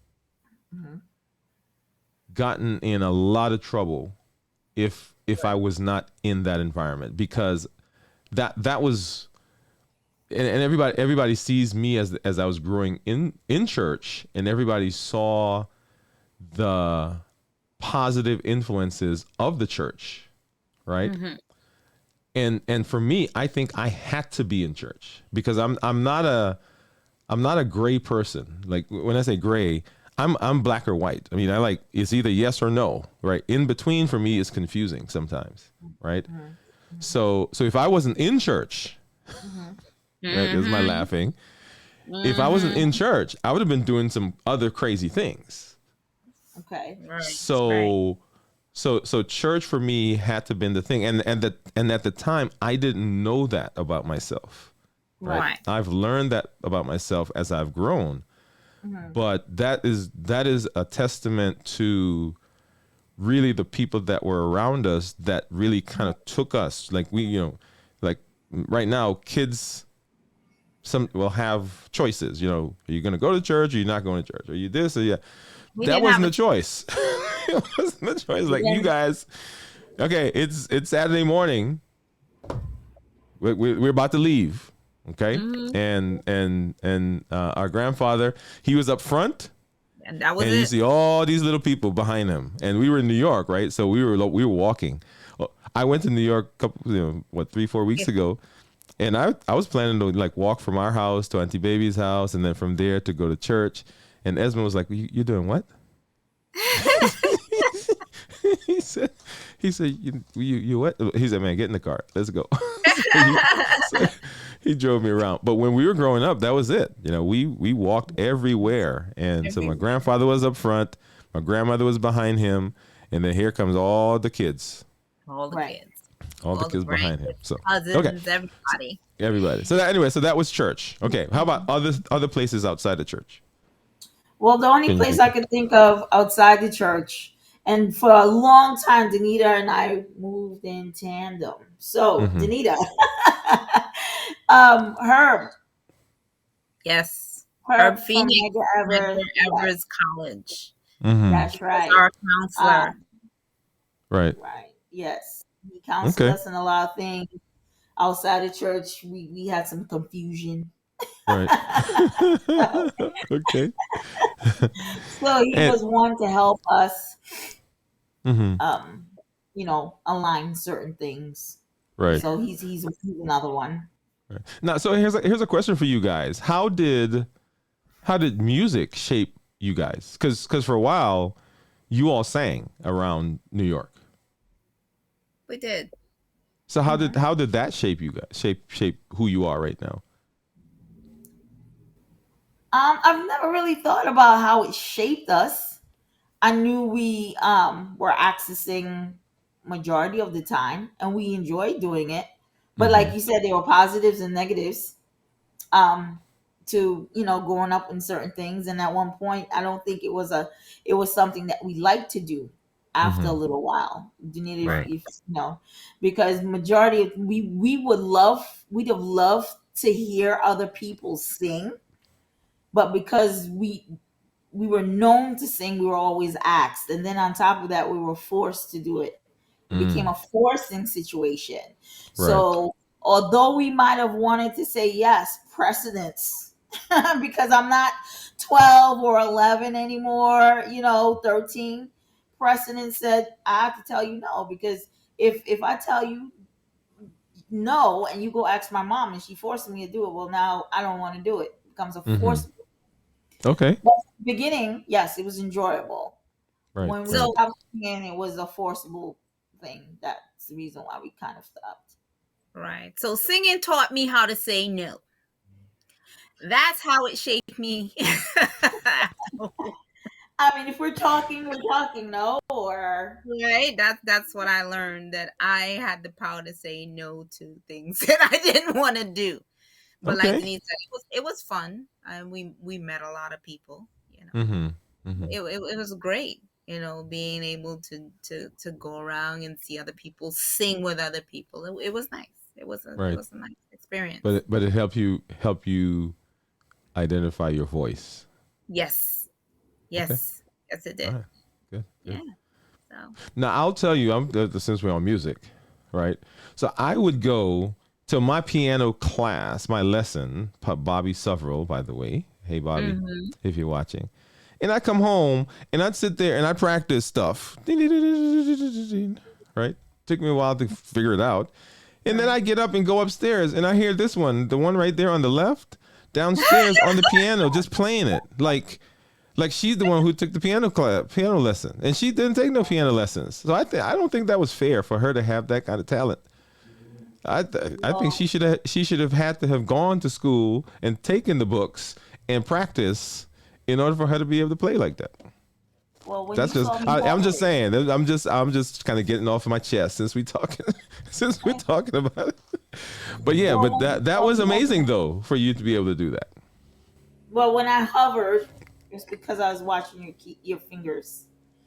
Speaker 1: gotten in a lot of trouble if I was not in that environment, because that was, and everybody sees me as I was growing in church, and everybody saw the positive influences of the church, right? And for me, I think I had to be in church because I'm not a gray person. Like when I say gray, I'm black or white. I mean, it's either yes or no, right? In between for me is confusing sometimes, right? So if I wasn't in church, right, there's my laughing. If I wasn't in church, I would have been doing some other crazy things.
Speaker 2: Okay.
Speaker 3: Right.
Speaker 1: So church for me had to have been the thing, and at the time I didn't know that about myself. Right. I've learned that about myself as I've grown. But that is a testament to really the people that were around us that really kind of took us. Like like right now, kids will have choices. Are you going to go to church or you're not going to church? Are you this or yeah? That wasn't a choice. It wasn't a choice. Like you guys, okay, it's Saturday morning. We're about to leave. Okay. And our grandfather, he was up front,
Speaker 3: and that was
Speaker 1: and you see all these little people behind him. And we were in New York, right? So we were walking. I went to New York a couple, 3-4 weeks ago, and I was planning to like walk from our house to Auntie Baby's house, and then from there to go to church. And Esmond was like, "You're doing what?" he said, you what? He said, "Man, get in the car. Let's go." so he drove me around. But when we were growing up, that was it. We walked everywhere. And so my grandfather was up front, my grandmother was behind him, and then here comes all the kids.
Speaker 3: All the kids.
Speaker 1: All the kids behind him. So
Speaker 3: cousins,
Speaker 1: everybody. So that was church. Okay. How about other places outside the church?
Speaker 2: Well, the only place I can think of outside the church, and for a long time, Danita and I moved in tandem. So, Danita, Herb.
Speaker 3: Yes.
Speaker 2: Herb
Speaker 3: Phoenix, Evers College.
Speaker 2: That's right.
Speaker 3: Our counselor.
Speaker 1: Right.
Speaker 2: Yes. He counseled us in a lot of things. Outside the church, we had some confusion.
Speaker 1: Right. Okay.
Speaker 2: So he was one to help us, align certain things.
Speaker 1: Right.
Speaker 2: So he's another one.
Speaker 1: Right. Now, so here's a question for you guys. How did music shape you guys? Because for a while, you all sang around New York.
Speaker 3: We did.
Speaker 1: So how did that shape you guys? Shape who you are right now?
Speaker 2: I've never really thought about how it shaped us. I knew we were accessing majority of the time, and we enjoyed doing it. But like you said, there were positives and negatives to growing up in certain things. And at one point, I don't think it was something that we liked to do. After a little while, because majority of we'd have loved to hear other people sing, but because we were known to sing, we were always asked, and then on top of that, we were forced to do it. It became a forcing situation. Right. So although we might have wanted to say yes, precedence, because I'm not 12 or 11 anymore, 13. Precedent said I have to tell you no, because if I tell you no and you go ask my mom and she forced me to do it, well, now I don't want to do it. It becomes a force.
Speaker 1: Okay.
Speaker 2: But at the beginning, yes, it was enjoyable.
Speaker 1: Right.
Speaker 2: When we stopped singing, it was a forcible thing. That's the reason why we kind of stopped.
Speaker 3: Right. So singing taught me how to say no. That's how it shaped me.
Speaker 2: I mean, if we're talking, no, or
Speaker 3: right. That's what I learned, that I had the power to say no to things that I didn't want to do. But like Denise said, it was fun, and we met a lot of people. It was great. Being able to go around and see other people sing with other people. It was nice. It was a nice experience.
Speaker 1: But it helped you identify your voice.
Speaker 3: Yes. Yes. Okay. Yes, it did.
Speaker 1: Right. Good.
Speaker 3: Yeah. So
Speaker 1: now I'll tell you, since we're on music, right? So I would go to my piano class, my lesson, Bobby Sufferell, by the way. Hey, Bobby, if you're watching. And I'd come home and I'd sit there and I'd practice stuff. Right? Took me a while to figure it out. And then I get up and go upstairs and I hear this one, the one right there on the left, downstairs on the piano, just playing it. Like she's the one who took the piano lesson, and she didn't take no piano lessons. So I don't think that was fair for her to have that kind of talent. I think she should have had to have gone to school and taken the books and practice in order for her to be able to play like that.
Speaker 2: Well,
Speaker 1: I'm just saying. I'm just kind of getting off of my chest since we're talking about it. But yeah, but that was amazing though for you to be able to do that.
Speaker 2: Well, when I hovered, it's because I was watching your fingers.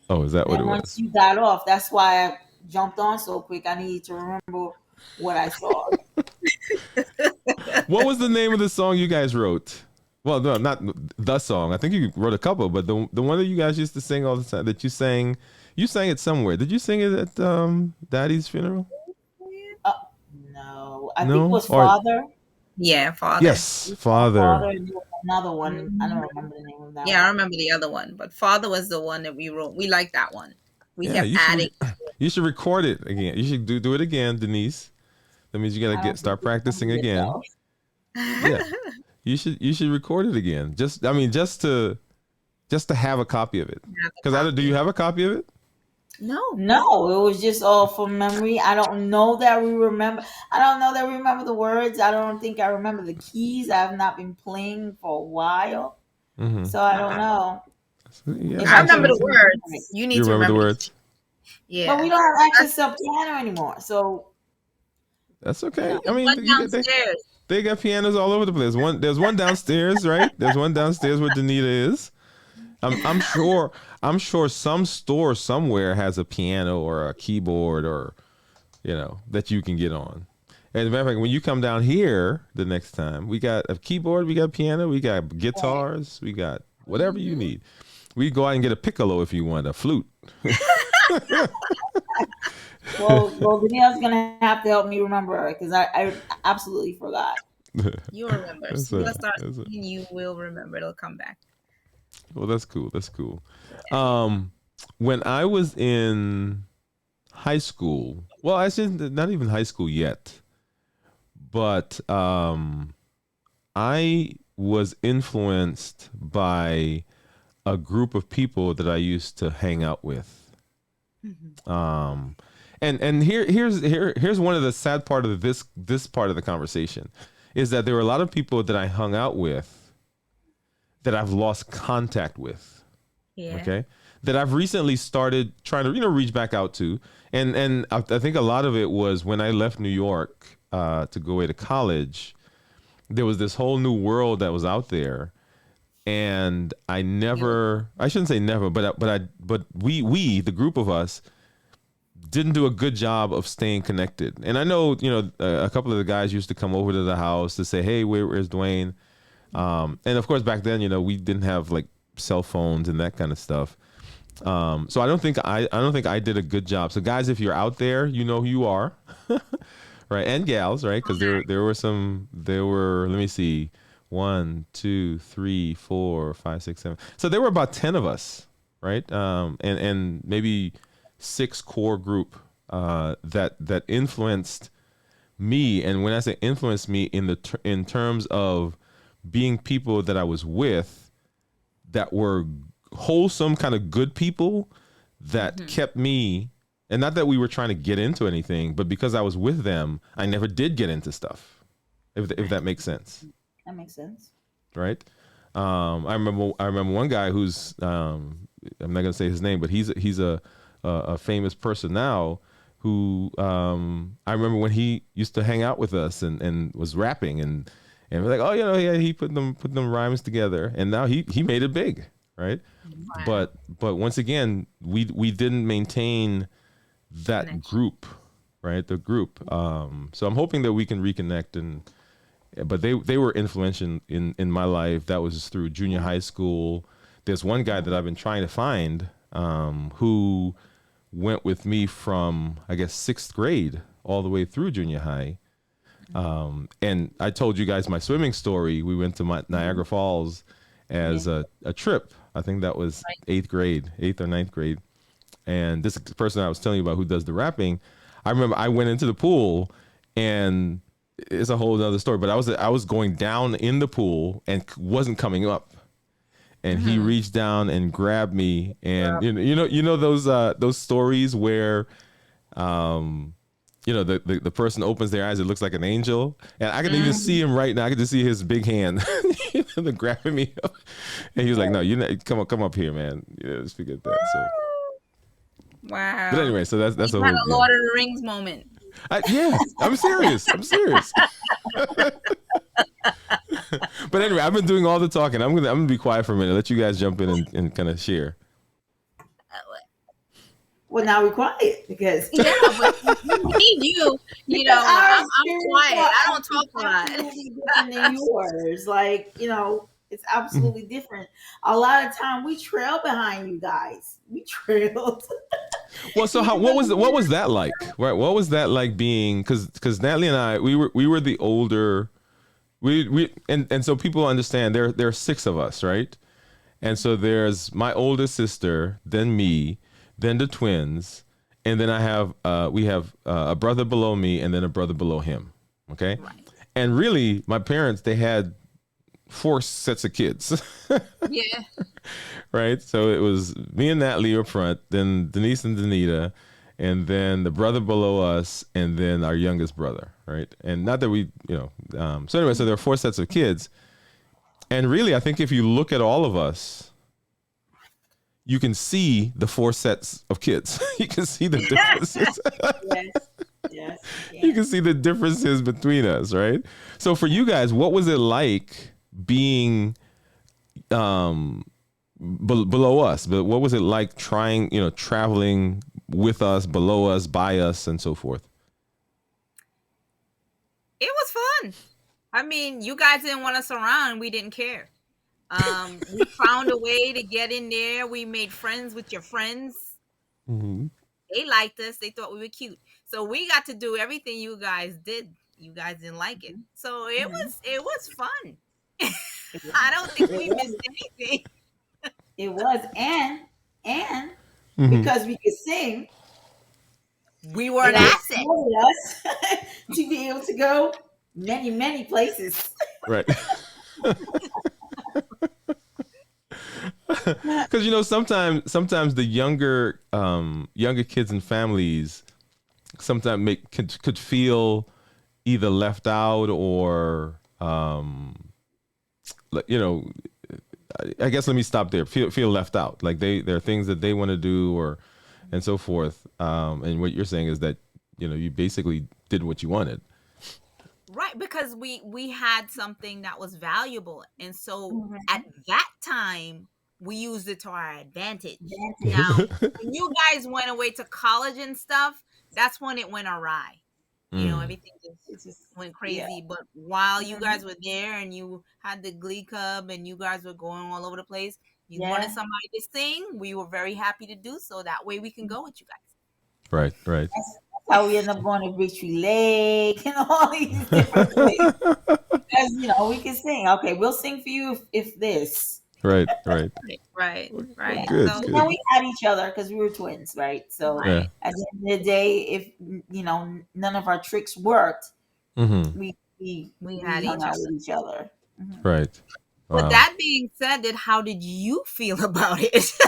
Speaker 1: Oh, is that what it was?
Speaker 2: Once you got off, that's why I jumped on so quick. I needed to remember what I saw.
Speaker 1: What was the name of the song you guys wrote? Well, no, not the song. I think you wrote a couple, but the one that you guys used to sing all the time, that you sang it somewhere. Did you sing it at Daddy's funeral?
Speaker 2: No, I think it was Father.
Speaker 3: Yeah, Father.
Speaker 1: Yes, Father.
Speaker 2: Another one. I don't remember the name of that.
Speaker 3: Yeah, I remember the other one, but Father was the one that we wrote. We liked that one. We kept adding.
Speaker 1: You should record it again. You should do it again, Denise. That means you gotta start practicing again. Yeah, you should record it again. Just to have a copy of it. Because do you have a copy of it?
Speaker 2: No, it was just all from memory. I don't know that we remember. I don't know that we remember the words. I don't think I remember the keys. I have not been playing for a while, so I don't know.
Speaker 1: Yeah,
Speaker 3: I remember the words. You need to remember the words.
Speaker 2: Yeah, but we don't have access to a piano anymore, so
Speaker 1: that's okay. I mean, they got pianos all over the place. There's one downstairs, right? There's one downstairs where Danita is. I'm sure some store somewhere has a piano or a keyboard or, that you can get on. As a matter of fact, when you come down here the next time, we got a keyboard, we got a piano, we got guitars, we got whatever you need. We go out and get a piccolo if you want, a flute.
Speaker 2: Well, Danielle's gonna have to help me remember because I absolutely forgot.
Speaker 3: You remember. So let's start speaking. You will remember. It'll come back.
Speaker 1: Well, that's cool. That's cool. When I was in high school, well, I said not even high school yet, but I was influenced by a group of people that I used to hang out with. Mm-hmm. And here's one of the sad part of this part of the conversation is that there were a lot of people that I hung out with that I've lost contact with. Yeah. Okay. That I've recently started trying to, reach back out to. And I think a lot of it was when I left New York to go away to college, there was this whole new world that was out there. And I shouldn't say never, but we, the group of us, didn't do a good job of staying connected. And I know, a couple of the guys used to come over to the house to say, hey, where's Dwayne? And of course, back then, we didn't have like cell phones and that kind of stuff. So I don't think I did a good job. So guys, if you're out there, you know who you are, right? And gals, right? Because there were, let me see, 1, 2, 3, 4, 5, 6, 7. So there were about 10 of us, right? And maybe 6 core group that influenced me. And when I say influenced me in terms of being people that I was with that were wholesome, kind of good people that kept me, and not that we were trying to get into anything, but because I was with them, I never did get into stuff, if that makes sense.
Speaker 2: That makes sense. Right.
Speaker 1: I remember one guy who's, I'm not going to say his name, but he's a famous person now who, I remember when he used to hang out with us and was rapping and we're like, oh, he put them rhymes together, and now he made it big, right? Wow. But once again, we didn't maintain that group, right? The group. So I'm hoping that we can reconnect but they were influential in my life. That was through junior high school. There's one guy that I've been trying to find who went with me from, I guess, 6th grade all the way through junior high. And I told you guys my swimming story. We went to Niagara Falls as a trip. I think that was 8th or 9th grade. And this person I was telling you about who does the rapping, I remember I went into the pool, and it's a whole other story, but I was going down in the pool and wasn't coming up. And he reached down and grabbed me, and you know those stories where the person opens their eyes, it looks like an angel, and I can even see him right now. I can just see his big hand grabbing me up, and he was like, "No, come up here, man. Just forget that." So
Speaker 3: wow.
Speaker 1: But anyway, so that's a
Speaker 3: Lord of the Rings moment.
Speaker 1: I'm serious. But anyway, I've been doing all the talking. I'm gonna be quiet for a minute. Let you guys jump in and kind of share.
Speaker 2: Well, now we're quiet because
Speaker 3: but we need you. I'm quiet. I don't talk a lot.
Speaker 2: Different than yours, it's absolutely different. A lot of time we trail behind you guys. We trailed.
Speaker 1: Well, so what was that like? Right, what was that like being? Because Natalie and I, we were the older. And so people understand there are 6 of us, right? And so there's my oldest sister, then me, then the twins, and then we have a brother below me, and then a brother below him. Okay,
Speaker 3: Right.
Speaker 1: and really, my parents, they had 4 sets of kids.
Speaker 3: Yeah.
Speaker 1: Right, so it was me and Natalie up front, then Denise and Danita, and then the brother below us, and then our youngest brother. Right, and not that we, so anyway, so there are 4 sets of kids, and really, I think if you look at all of us, you can see the 4 sets of kids. You can see the differences.
Speaker 2: Yes.
Speaker 1: You can see the differences between us, right? So for you guys, what was it like being below us? But what was it like traveling with us, below us, by us, and so forth?
Speaker 3: It was fun. I mean, you guys didn't want us around. We didn't care. We found a way to get in there. We made friends with your friends.
Speaker 1: Mm-hmm.
Speaker 3: They liked us. They thought we were cute. So we got to do everything you guys did. You guys didn't like it. So it was fun. I don't think we missed anything.
Speaker 2: It was, and because we could sing,
Speaker 3: we were an asset.
Speaker 2: Us to be able to go many places.
Speaker 1: Right. Because sometimes the younger kids and families sometimes could feel either left out or I guess let me stop there. Feel left out, like there are things that they want to do and so forth. And what you're saying is that you basically did what you wanted.
Speaker 3: Right, because we had something that was valuable, and so at that time we used it to our advantage. Now, when you guys went away to college and stuff, that's when it went awry. Everything just went crazy. Yeah. But while you guys were there and you had the Glee Club and you guys were going all over the place, you wanted somebody to sing. We were very happy to do so. That way we can go with you guys.
Speaker 1: Right.
Speaker 2: That's how we end up going to Victory Lake and all these different places. Because we can sing. Okay, we'll sing for you if this.
Speaker 1: Right.
Speaker 3: Good.
Speaker 2: So we had each other because we were twins, right? So at the end of the day, if none of our tricks worked, we had each other.
Speaker 3: Mm-hmm.
Speaker 1: Right.
Speaker 3: Wow. With that being said, how did you feel about it?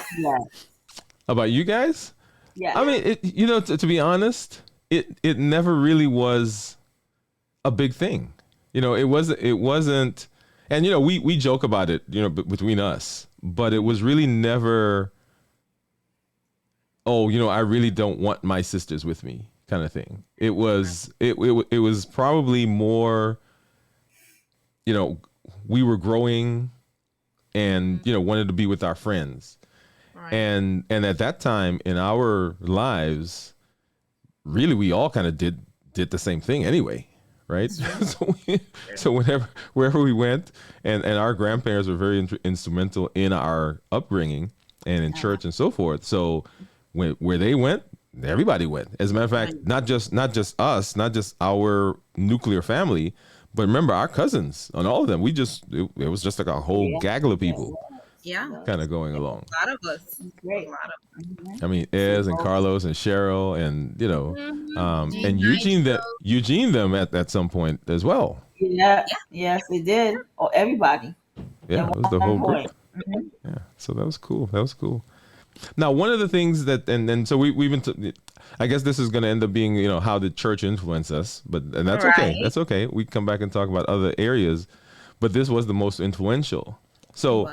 Speaker 1: About you guys?
Speaker 2: Yeah.
Speaker 1: I mean, to be honest, it never really was a big thing. It wasn't. And we joke about it, between us, but it was really never, I really don't want my sisters with me kind of thing. It was it was probably more, we were growing and wanted to be with our friends. Right. And at that time in our lives, really we all kind of did the same thing anyway. Right. So wherever we went, and our grandparents were very instrumental in our upbringing and in church and so forth. So where they went, everybody went. As a matter of fact, not just us, not just our nuclear family, but remember our cousins and all of them. It was just like a whole gaggle of people.
Speaker 3: Yeah.
Speaker 1: Kind of going along.
Speaker 3: A lot of us.
Speaker 2: Great.
Speaker 1: I mean, Ez and Carlos and Cheryl and, and Eugene them at some point as well.
Speaker 2: Yeah. Yes, they did. Oh, everybody.
Speaker 1: Yeah, it was the whole group. Mm-hmm. Yeah. So that was cool. Now, one of the things that, and so we've been, I guess this is going to end up being, how did church influence us? And that's okay. That's okay. We come back and talk about other areas, but this was the most influential. So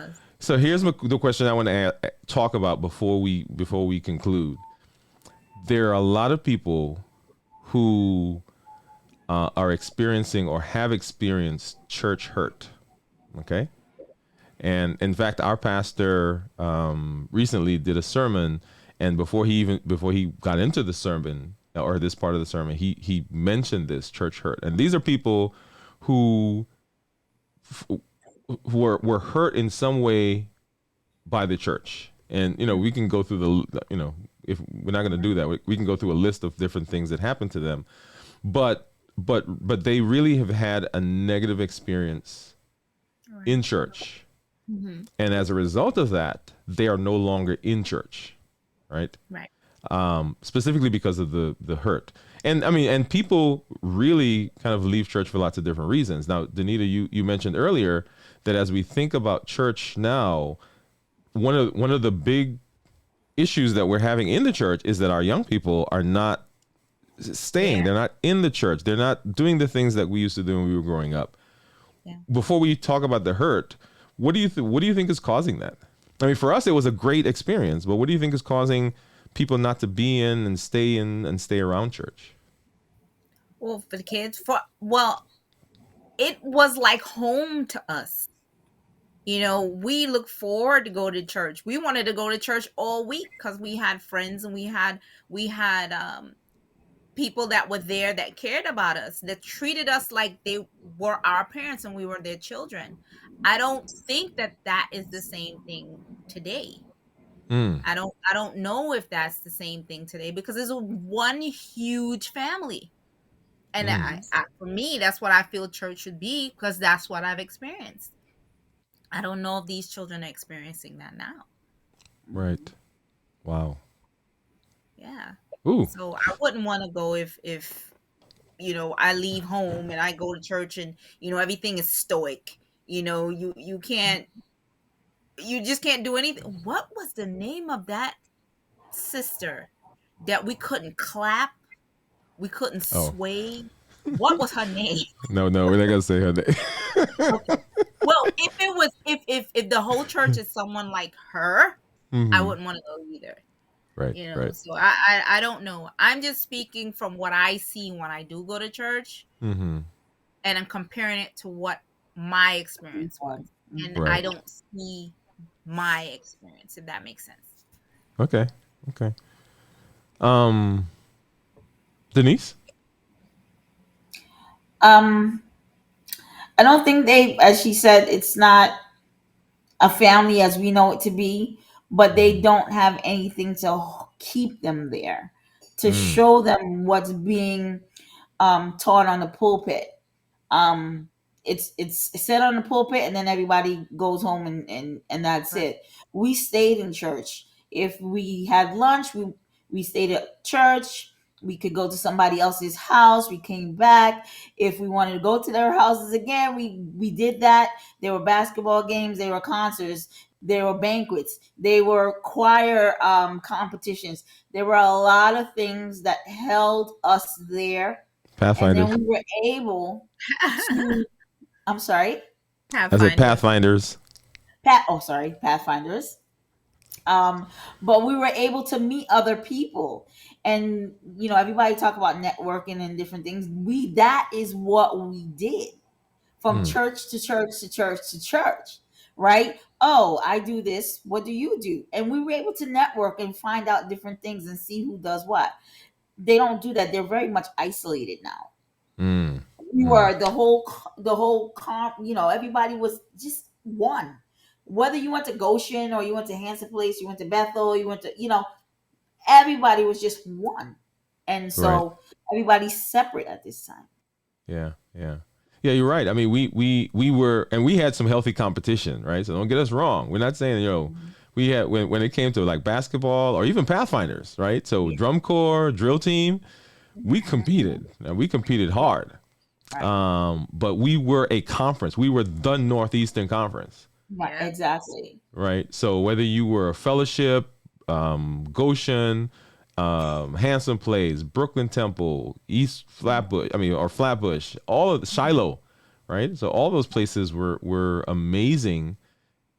Speaker 1: here's the question I want to talk about before we conclude. There are a lot of people who are experiencing or have experienced church hurt. Okay, and in fact, our pastor recently did a sermon, and before he got into the sermon or this part of the sermon, he mentioned this church hurt, and these are people who were hurt in some way by the church. And we can go through the if we're not going to do that, we can go through a list of different things that happened to them, but they really have had a negative experience in church. And as a result of that, they are no longer in church, right? specifically because of the hurt. And I mean, and people really kind of leave church for lots of different reasons. Now, Danita, you mentioned earlier that as we think about church now, one of the big issues that we're having in the church is that our young people are not staying. They're not in the church. They're not doing the things that we used to do when we were growing up. Yeah. Before we talk about the hurt, what do you think is causing that? I mean, for us, it was a great experience, but what do you think is causing people not to be in and stay around church?
Speaker 3: Well, for the kids, it was like home to us. You know, we look forward to go to church. We wanted to go to church all week because we had friends and we had people that were there that cared about us, that treated us like they were our parents and we were their children. I don't think that is the same thing today. I don't know if that's the same thing today, because it's one huge family. And for me, that's what I feel church should be, because that's what I've experienced. I don't know if these children are experiencing that now.
Speaker 1: Right. Wow.
Speaker 3: Yeah.
Speaker 1: Ooh.
Speaker 3: So I wouldn't want to go if I leave home and I go to church and everything is stoic. You just can't do anything. What was the name of that sister that we couldn't clap? We couldn't sway. What was her name?
Speaker 1: No, we're not gonna say her name.
Speaker 3: Okay. Well, if the whole church is someone like her, I wouldn't want to go either.
Speaker 1: Right. Right.
Speaker 3: So I don't know. I'm just speaking from what I see when I do go to church, and I'm comparing it to what my experience was, and I don't see my experience, if that makes sense.
Speaker 1: Okay. Denise?
Speaker 2: I don't think as she said, it's not a family as we know it to be, but they don't have anything to keep them there, to show them what's being taught on the pulpit. It's said on the pulpit, and then everybody goes home and that's it. We stayed in church. If we had lunch, we stayed at church. We could go to somebody else's house. We came back. If we wanted to go to their houses again, we did that. There were basketball games. There were concerts. There were banquets. There were choir competitions. There were a lot of things that held us there.
Speaker 1: Pathfinders.
Speaker 2: And then we were able to... I'm sorry?
Speaker 1: I said Pathfinders.
Speaker 2: Pathfinders. But we were able to meet other people, and everybody talk about networking and different things. That is what we did, from church to church to church to church, right? Oh, I do this. What do you do? And we were able to network and find out different things and see who does what. They don't do that. They're very much isolated now. We were the whole everybody was just one. Whether you went to Goshen or you went to Hanson Place, you went to Bethel, you went to, everybody was just one. And so everybody's separate at this time.
Speaker 1: Yeah, you're right. I mean, we were, and we had some healthy competition, right? So don't get us wrong. We're not saying, we had, when it came to like basketball or even Pathfinders, right? So drum corps, drill team, we competed, and we competed hard. But we were a conference. We were the Northeastern Conference.
Speaker 2: Right, exactly.
Speaker 1: Right. So whether you were a fellowship, Goshen, Hanson Place, Brooklyn Temple, East Flatbush, or Flatbush, all of the Shiloh, right? So all those places were amazing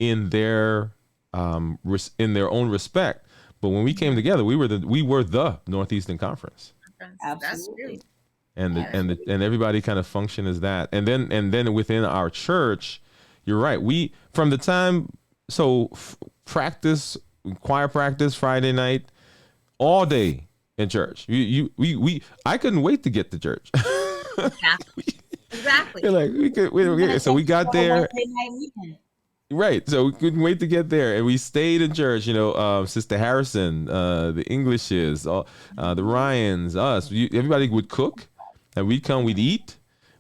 Speaker 1: in their own respect. But when we came together, we were the Northeastern Conference.
Speaker 2: Absolutely.
Speaker 1: And everybody kind of functioned as that. And then within our church, you're right. We, from the time, practice, choir practice Friday night, all day in church. I couldn't wait to get to church.
Speaker 3: Exactly.
Speaker 1: So we got there. Right. So we couldn't wait to get there. And we stayed in church, Sister Harrison, the Englishes, the Ryans, us. Everybody would cook, and we'd come, we'd eat.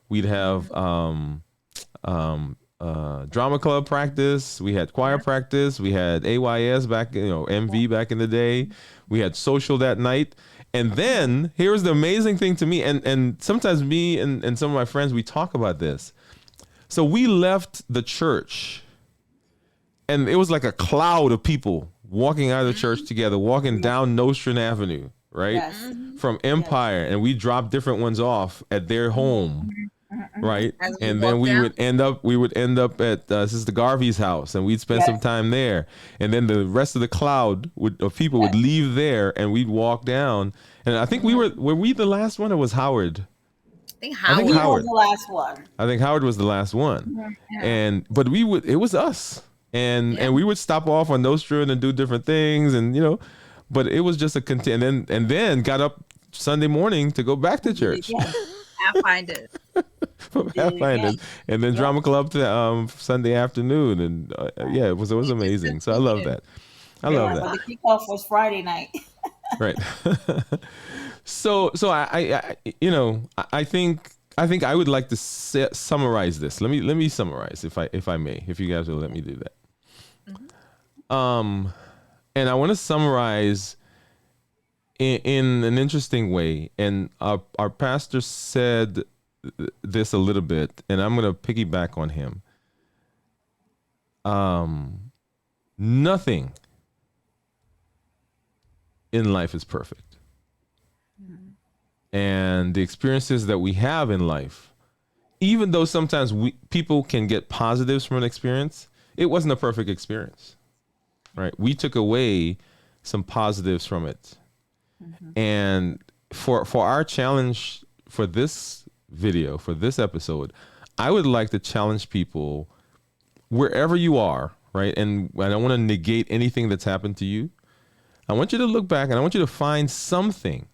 Speaker 1: We'd have drama club practice. We had choir practice. We had AYS back, MV back in the day. We had social that night. And then here's the amazing thing to me. And sometimes me and some of my friends, we talk about this. So we left the church and it was like a cloud of people walking out of the church together, walking down Nostrand Avenue, right?
Speaker 2: Yes.
Speaker 1: From Empire. And we dropped different ones off at their home. Right. And then we would end up at Sister Garvey's house, and we'd spend some time there. And then the rest of the cloud of people would leave there, and we'd walk down. And I think were we the last one, or was Howard?
Speaker 3: I think Howard
Speaker 2: was the last one.
Speaker 1: I think Howard was the last one. But it was us. And we would stop off on Nostrand and do different things, and but it was just and then got up Sunday morning to go back to church.
Speaker 3: Pathfinders.
Speaker 1: Pathfinders, and then drama club to Sunday afternoon, and it was amazing. So I love that. I love that.
Speaker 2: But the kickoff was Friday night.
Speaker 1: Right. So I think I would like to summarize this. Let me summarize if I may, if you guys will let me do that. And I want to summarize in an interesting way. And our pastor said this a little bit, and I'm going to piggyback on him. Nothing in life is perfect. And the experiences that we have in life, even though sometimes people can get positives from an experience, it wasn't a perfect experience, right? We took away some positives from it. And for our challenge for this video, for this episode, I would like to challenge people wherever you are, right? And I don't want to negate anything that's happened to you. I want you to look back and I want you to find something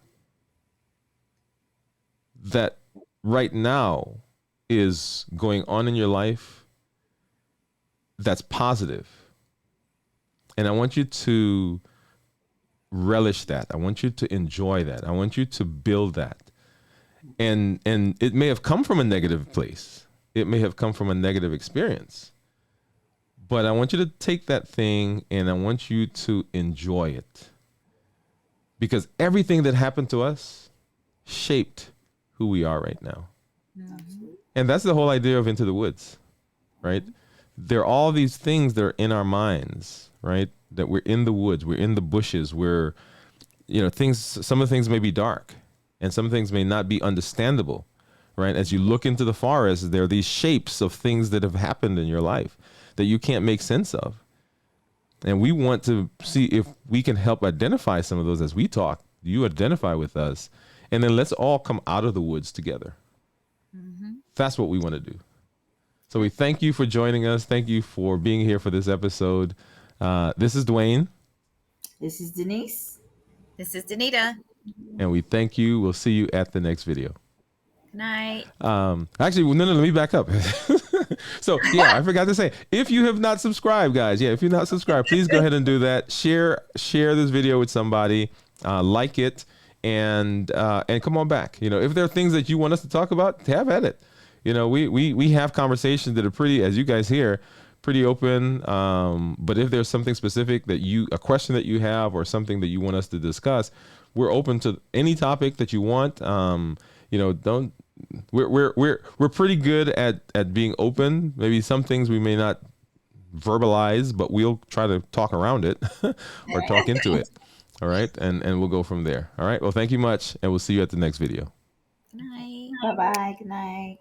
Speaker 1: that right now is going on in your life that's positive. And I want you to relish that. I want you to enjoy that. I want you to build that. And it may have come from a negative place. It may have come from a negative experience. But I want you to take that thing and I want you to enjoy it. Because everything that happened to us shaped who we are right now. And that's the whole idea of Into the Woods, right? There are all these things that are in our minds, right? That we're in the woods, we're in the bushes, we're, some of the things may be dark and some things may not be understandable, right? As you look into the forest, there are these shapes of things that have happened in your life that you can't make sense of. And we want to see if we can help identify some of those as we talk. You identify with us, and then let's all come out of the woods together. That's what we want to do. So we thank you for joining us. Thank you for being here for this episode. This is Dwayne.
Speaker 2: This is Denise.
Speaker 3: This is Danita.
Speaker 1: And we thank you. We'll see you at the next video.
Speaker 3: Good night.
Speaker 1: Actually, no, let me back up. So, I forgot to say, if you have not subscribed, guys, if you're not subscribed, please go ahead and do that. Share this video with somebody, like it, and come on back. If there are things that you want us to talk about, have at it. We have conversations that are pretty, as you guys hear, pretty open. But if there's something specific a question that you have or something that you want us to discuss, we're open to any topic that you want. We're pretty good at being open. Maybe some things we may not verbalize, but we'll try to talk around it or talk into it. All right. And we'll go from there. All right. Well, thank you much. And we'll see you at the next video.
Speaker 3: Good night.
Speaker 2: Bye-bye. Good night.